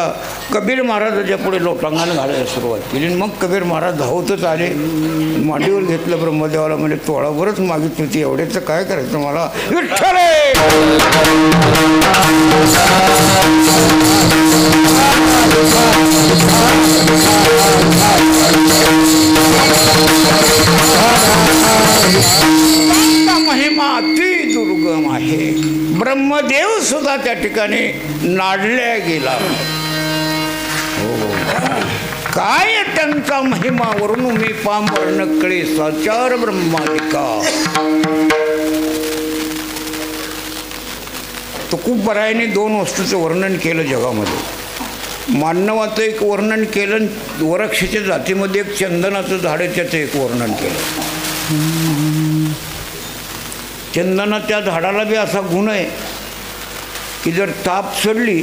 कबीर महाराजाच्या पुढे लोटांगण घालायला सुरुवात केली. मग कबीर महाराज धावतच आले, मांडीवर घेतलं ब्रह्मदेवाला म्हणजे तोळावरच मागितली होती, एवढ्याचं काय करायचं मला विठ्ठल महिमा अति दुर्गम आहे. ब्रह्मदेव सुद्धा त्या ठिकाणी नाडल्या गेला. काय त्यांचा महिमा वरून मी पांबर नकळे साचार ब्रह्मादिका. तुकोबरायाने 2 वस्तूचं वर्णन केलं जगामध्ये. मानवाचं एक वर्णन केलं, वृक्षाच्या जातीमध्ये एक चंदनाचं झाड आहे त्याचं एक वर्णन केलं. चंदना त्या झाडाला बी असा गुण आहे की जर ताप चढली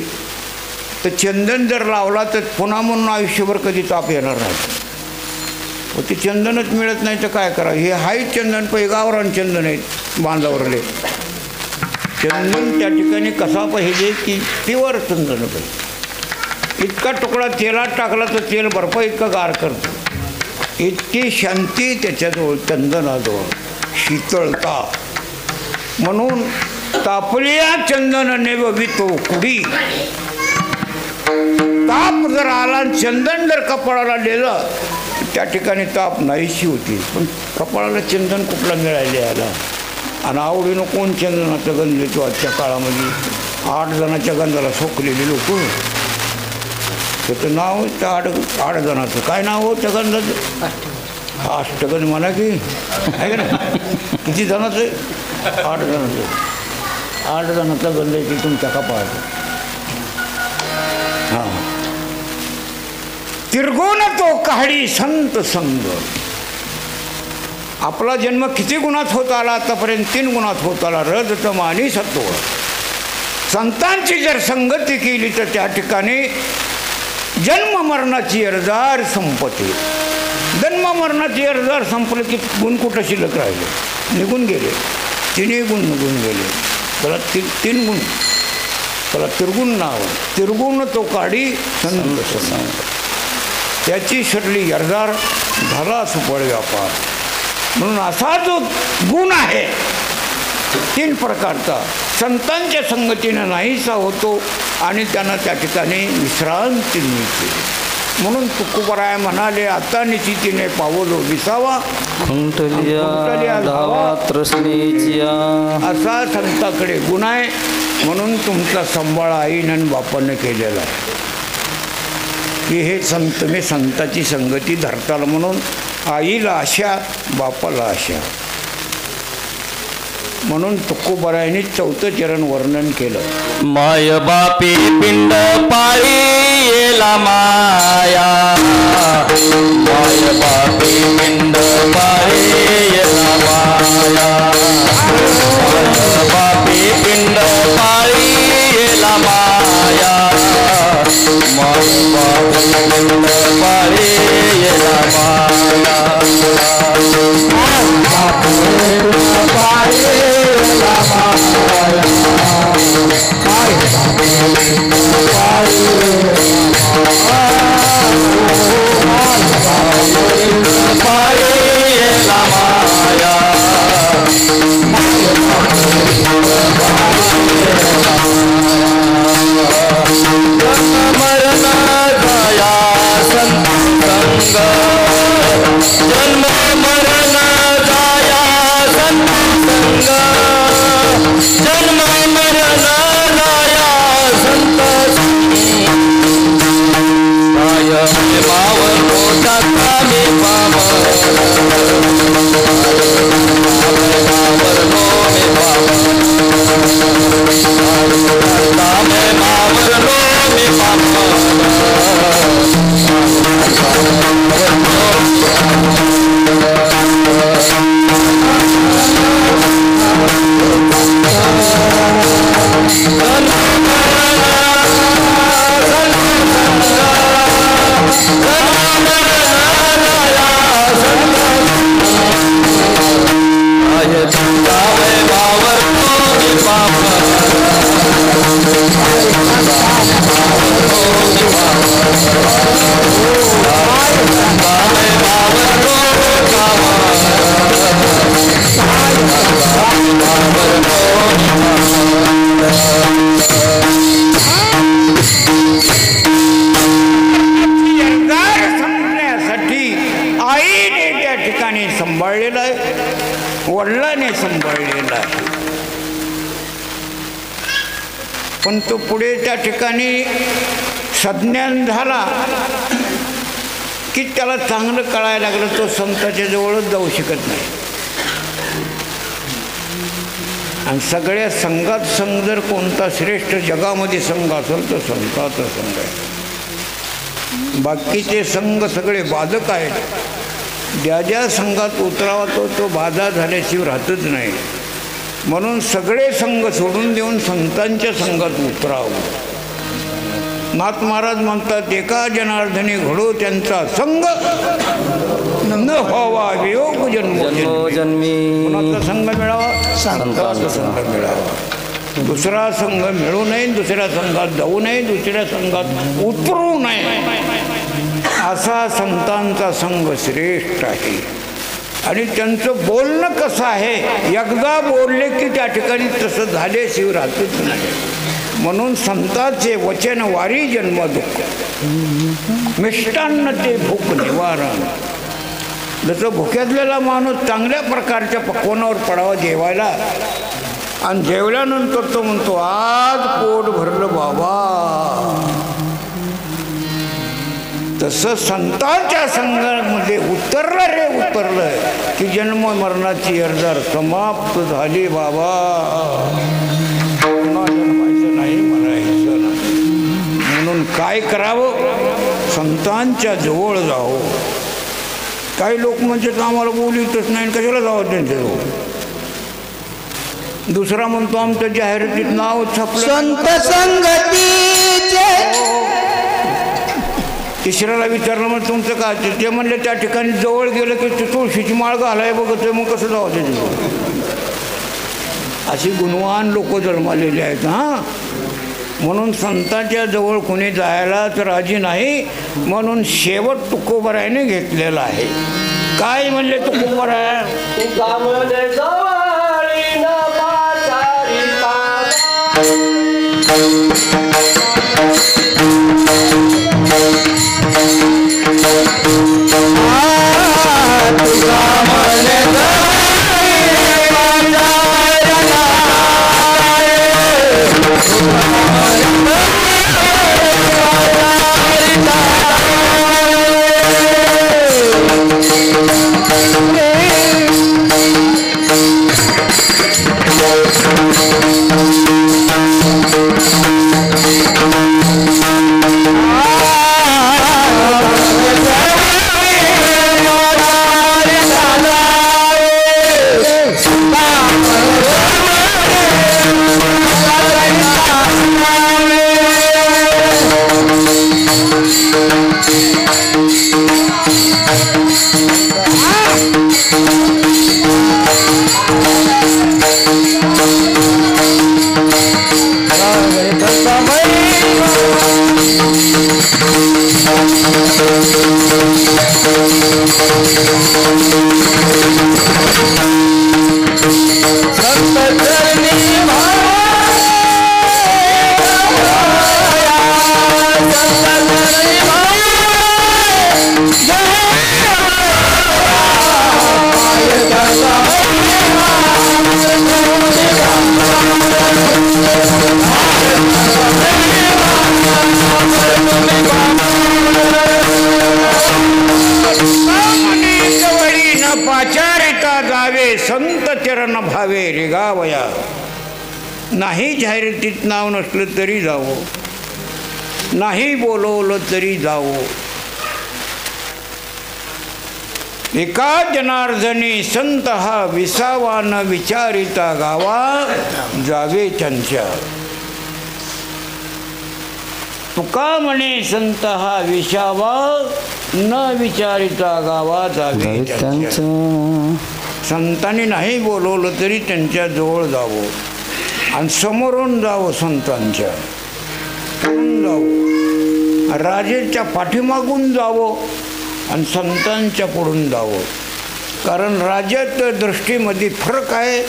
तर चंदन जर लावला तर पुन्हा म्हणून आयुष्यभर कधी ताप येणार नाही. व ते चंदनच मिळत नाही तर काय करा. हे हाय चंदन पै गावरान चंदन आहेत बांधावरले. चंदन त्या ठिकाणी कसा पाहिजे की प्युअर चंदन पाहिजे. इतका तुकडा तेलात टाकला तर तेल बर्फ इतका गार करतो. इतकी शांती त्याच्याजवळ चंदनाजवळ, शीतळता. म्हणून तापल्या चंदनाने बघितो कुडी. ताप जर आला चंदन जर कपाळाला दिलं त्या ठिकाणी ताप नाहीशी होती. पण कपाळाला चंदन कुठला मिळाले याला. आणि आवडीनं कोण चंदनाचा गंध देतो आजच्या काळामध्ये. 8 जणांच्या गंधाला सोकलेले लोक. त्याचं नाव त्या 8 जणाचं काय नाव हो त्या गंधाचं? अष्टगंध म्हणा की आहे ना. किती जणाचं आहे? 8 जणांचं. 8 जणांचा गंध आहे तुमच्या कपाळाचा. हां. तिरगोन तो काहडी संत संग. आपला जन्म किती गुणात होत आला आतापर्यंत? 3 गुणात होत आला. रज तम आणि सत्व. संतांची जर संगती केली तर त्या ठिकाणी जन्म मरणाची अर्जार संपते. जन्म मरणाची अर्जार संपलं की गुण कुठं शिल्लक राहिले? निघून गेले. 3 गुण निघून गेले. त्याला 3 गुण. त्याला तिरगुण नाव. तिरगुण तो काढी संत संग. त्याची शरली अर्जार झाला सुफळ व्यापार. म्हणून असा जो गुण आहे 3 प्रकारचा संतांच्या संगतीनं नाहीसा होतो आणि त्यांना त्या ठिकाणी विश्रांती मिळते. म्हणून तुकोबराय म्हणाले आता निश्चितीने पावलो विसावा खुंटलिया धावा तृष्णेच्या. असा संताकडे गुण आहे. म्हणून तुमचा सांभाळ आईनं आणि बापानं केलेला आहे की हे संत मी संताची संगती धरताल. म्हणून आईला आशा बापाला आशा. म्हणून तुकोबरायांनी 4थं चरण वर्णन केलं. माय बापी पिंड पाळी येला माया. माय बापी पिंड पाळी येला माया. माय बापी पिंड पाळी येला माया. माय बापी पिंड पाळी येला माया. पण तो पुढे त्या ठिकाणी सज्ञान झाला की त्याला चांगलं कळायला लागलं, तो संताच्या जवळच जाऊ शकत नाही. आणि सगळ्या संघात संघ जर कोणता श्रेष्ठ जगामध्ये संघ असेल तर संताचा संघ आहे. बाकीचे संघ सगळे बाधक आहेत. ज्या ज्या संघात उतरावा तो बाधा झाल्याशिवाय राहतच नाही. म्हणून सगळे संघ सोडून देऊन संतांच्या संघात उतरावं. नाथ महाराज म्हणतात, एका जनार्दनी घडो त्यांचा संघ, न व्हावा वियोग जन्मोजन्मी. कोणाचा संघ मिळावा? संतांचा संघ मिळावा. दुसरा संघ मिळू नये, दुसऱ्या संघात जाऊ नये, दुसऱ्या संघात उतरू नये, असा संतांचा संघ श्रेष्ठ आहे. आणि त्यांचं बोलणं कसं आहे, एकदा बोलले की त्या ठिकाणी तसं झाल्याशिवाय राहतच नाही. म्हणून संतांचे वचन वारी जन्म दुःख, मिष्टान्न ते भूक निवारण. जसं भुक्यातलेला माणूस चांगल्या प्रकारच्या पक्वानावर पडावा जेवायला, आणि जेवल्यानंतर तो म्हणतो आज पोट भरलं बाबा, तसं संतांच्या संघामध्ये उतरलं की जन्म मरणाची अर्धार समाप्त झाली बाबा. पुन्हा जन्मायचं नाही, मरायचं नाही. म्हणून काय करावं? संतांच्या जवळ जावं. काही लोक म्हणतात आम्हाला बोलतच नाही, कशाला जावं त्यांच्याजवळ. दुसरा म्हणतो आमचं जाहिरातीत नाव छापलं संत संगतीचे. तिसऱ्याला विचारलं मग तुमचं काय? ते म्हणले त्या ठिकाणी जवळ गेलं की ते तुळशीची माळ घालाय बघत, मग कसं जावं त्याच्याजवळ. अशी गुणवान लोक जन्मालेली आहेत. हां, म्हणून संतांच्या जवळ कोणी जायलाच राजी नाही. म्हणून शेवट तुकोबरायने घेतलेला आहे. काय म्हणले तुकोबराय? संत चरण भावे रेगावया. नाही जाहिरातीत नाव नसलं तरी जावं, नाही बोलवलं तरी जावं. एका जनार्दनी संत हा विसावा न विचारिता गावा, जावे त्यांच्या. तुका म्हणे संत हा विसावा न विचारिता गावा, जावे त्यांच्या. संतांनी नाही बोलवलं तरी त्यांच्या जवळ जावं आणि समोरून जावं. संतांच्या पुढून जावं, राजेच्या पाठीमागून जावं आणि संतांच्या पुढून जावं. कारण राजाच्या दृष्टीमध्ये फरक आहे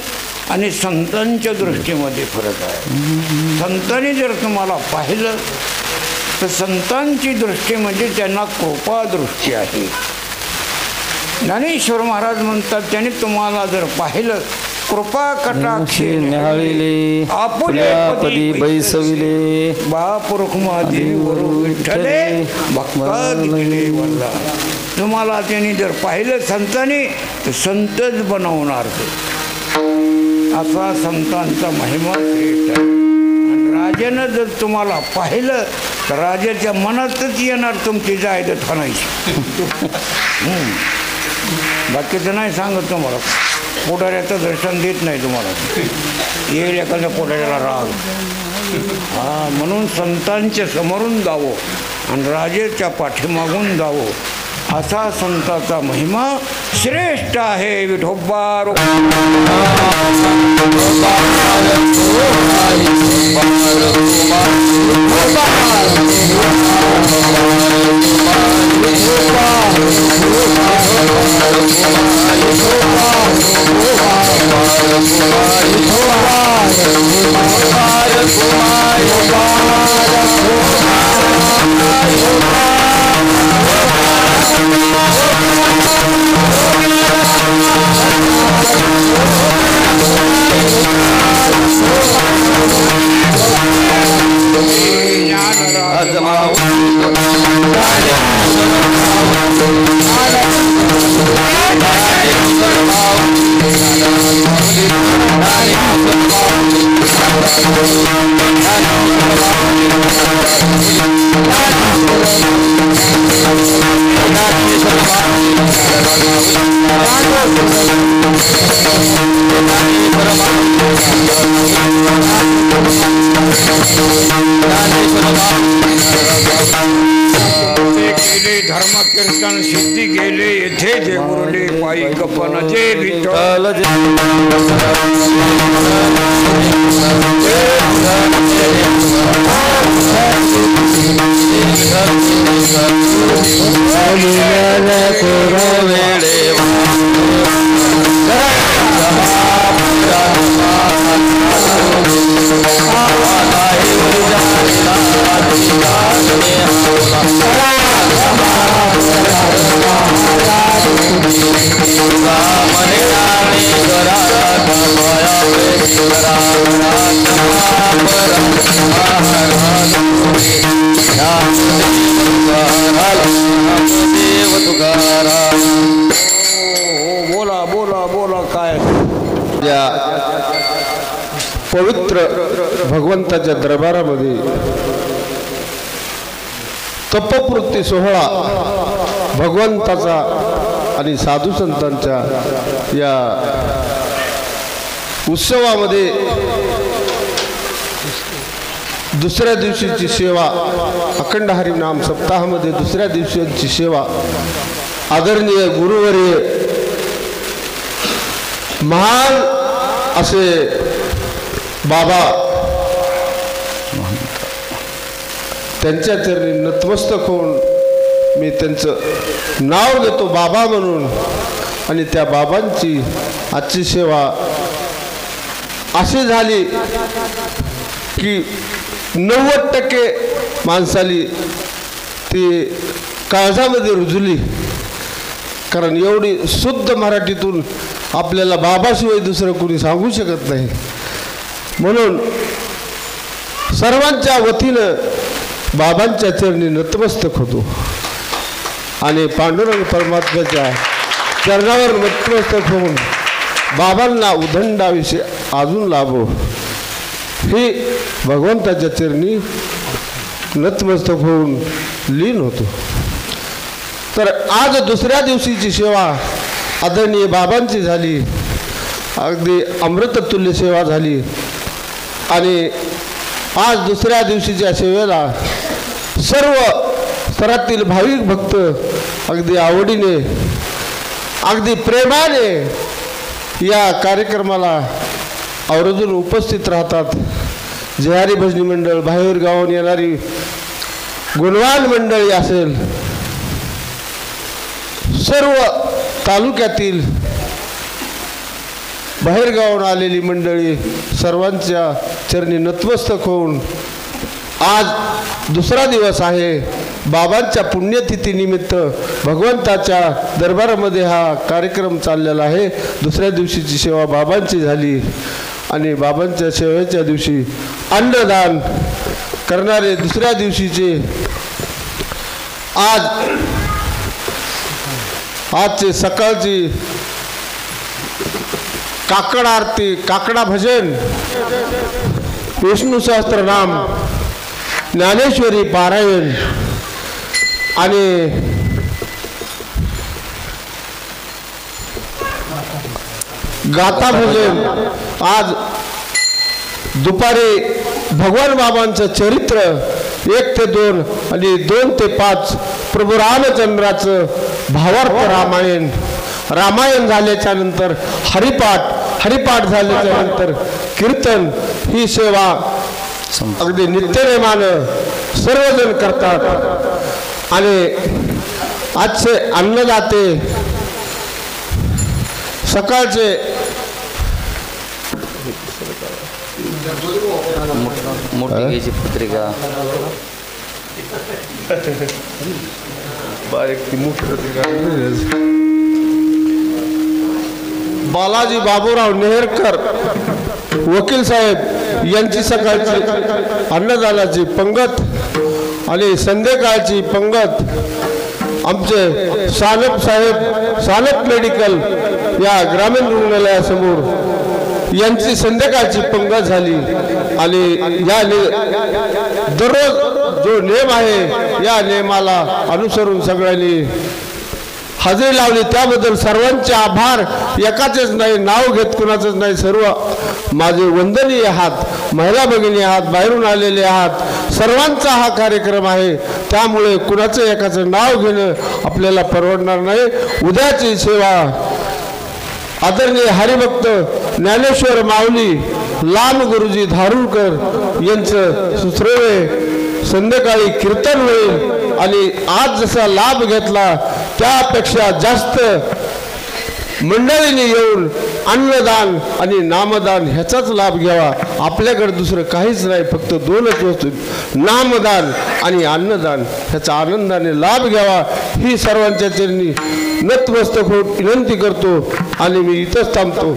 आणि संतांच्या दृष्टीमध्ये फरक आहे. संतांनी जर तुम्हाला पाहिलं तर संतांची दृष्टी म्हणजे त्यांना कृपादृष्टी आहे. ज्ञानेश्वर महाराज म्हणतात, त्याने तुम्हाला जर पाहिलं कृपा कटाक्षी न्याहाळिले आपुल्यापदी बैसविले बाप रुक्मादी वरू विठ्ठले भक्ता दिले वल्ला. तुम्हाला त्यांनी जर पाहिलं संतांनी तर संतच बनवणार ते. असा संतांचा महिमा श्रेष्ठ आहे. आणि राजानं जर तुम्हाला पाहिलं तर राजाच्या मनातच येणार तुमची जायदाद खाणायची. बाकीचं नाही सांगत तुम्हाला. पुढाऱ्याचं दर्शन देत नाही तुम्हाला. येईल एखाद्या पुढाऱ्याला राग. म्हणून संतांच्या समोरून जावं आणि राजेच्या पाठीमागून जावं. असा संताचा महिमा श्रेष्ठ आहे. विठोबा धर्मकीर्तन सिद्धी गेले येथे जे उरले पायी गपन जे विठ्ठल बोला बोला बोला काय पवित्र भगवंताच्या दरबारामध्ये तपपूर्ती सोहळा भगवंताचा आणि साधू संतांच्या या उत्सवामध्ये दुसऱ्या दिवशीची सेवा अखंड हरिनाम सप्ताहामध्ये दुसऱ्या दिवशीची सेवा आदरणीय गुरुवर्य महान असे बाबा त्यांच्या चरणी नतमस्तक होऊन मी त्यांचं नाव घेतो बाबा म्हणून. आणि त्या बाबांची आजची सेवा अशी झाली की 90% माणसाली ती काळजामध्ये रुजली. कारण एवढी शुद्ध मराठीतून आपल्याला बाबाशिवाय दुसरं कोणी सांगू शकत नाही. म्हणून सर्वांच्या वतीनं बाबांच्या चरणी नतमस्तक होतो आणि पांडुरंग परमात्म्याच्या चरणावर नतमस्तक होऊन बाबांना उदंडाविषयी अजून लाभो ही भगवंताच्या चरणी नतमस्तक होऊन लीन होतो. तर आज दुसऱ्या दिवशीची सेवा आदरणीय बाबांची झाली. अगदी अमृततुल्य सेवा झाली. आणि आज दुसऱ्या दिवशीच्या सेवेला सर्व स्तरातील भाविक भक्त अगदी आवडीने अगदी प्रेमाने या कार्यक्रमाला आवर्जून उपस्थित राहतात. जयारी भजनी मंडळ, बाहेर गावाहून येणारी गुणवान मंडळी असेल, सर्व तालुक्यातील बाहेरगावाहून आलेली मंडळी सर्वांच्या चरणी नतमस्तक होऊन आज दुसरा दिवस आहे. बाबांच्या पुण्यतिथीनिमित्त भगवंताच्या दरबारामध्ये हा कार्यक्रम चाललेला आहे. दुसऱ्या दिवशीची सेवा बाबांची झाली आणि बाबांच्या सेवेच्या दिवशी अन्नदान करणारे दुसऱ्या दिवशीचे आजचे सकाळची काकड आरती, काकडा भजन, विष्णू सहस्त्रनाम, ज्ञानेश्वरी पारायण आणि गाथा भजन. आज दुपारी भगवान बाबांचं चरित्र 1 ते 2 आणि 2 ते 5 प्रभू रामचंद्राचं भावार्थ रामायण झाल्याच्या नंतर हरिपाठ झाल्याच्या नंतर कीर्तन. ही सेवा अगदी नित्यनेमानं सर्वजण करतात आणि आजचे अन्नदाते सकाळचे मोठी घ्यायची पत्रिका बालाजी बाबूराव नेहरकर वकील साहेब यांची सकाळची अन्नदानाची पंगत आणि संध्याकाळची पंगत आमचे सानप मेडिकल या ग्रामीण रुग्णालयासमोर यांची संध्याकाळची पंगत झाली आणि या दररोज जो नियम आहे या नियमाला अनुसरून सगळ्यांनी हजेरी लावली. त्याबद्दल सर्वांचे आभार. एकाचेच नाही, नाव घेत कुणाचंच नाही, सर्व माझे वंदनीय आहात, महिला भगिनी आहात, बाहेरून आलेले आहात, सर्वांचा हा कार्यक्रम आहे. त्यामुळे कुणाचं एकाचं नाव घेणं आपल्याला परवडणार नाही. उद्याची सेवा आदरणीय हरिभक्त ज्ञानेश्वर माऊली लांब गुरुजी धारूरकर यांचं सुश्रेवे संध्याकाळी कीर्तन होईल आणि आज जसा लाभ घेतला त्यापेक्षा जास्त मंडळीने येऊन अन्नदान आणि नामदान ह्याचाच लाभ घ्यावा. आपल्याकडे दुसरं काहीच नाही, फक्त 2च वस्तू, नामदान आणि अन्नदान. ह्याचा आनंदाने लाभ घ्यावा ही सर्वांच्या चरणी नतमस्तक होऊन विनंती करतो आणि मी इथंच थांबतो.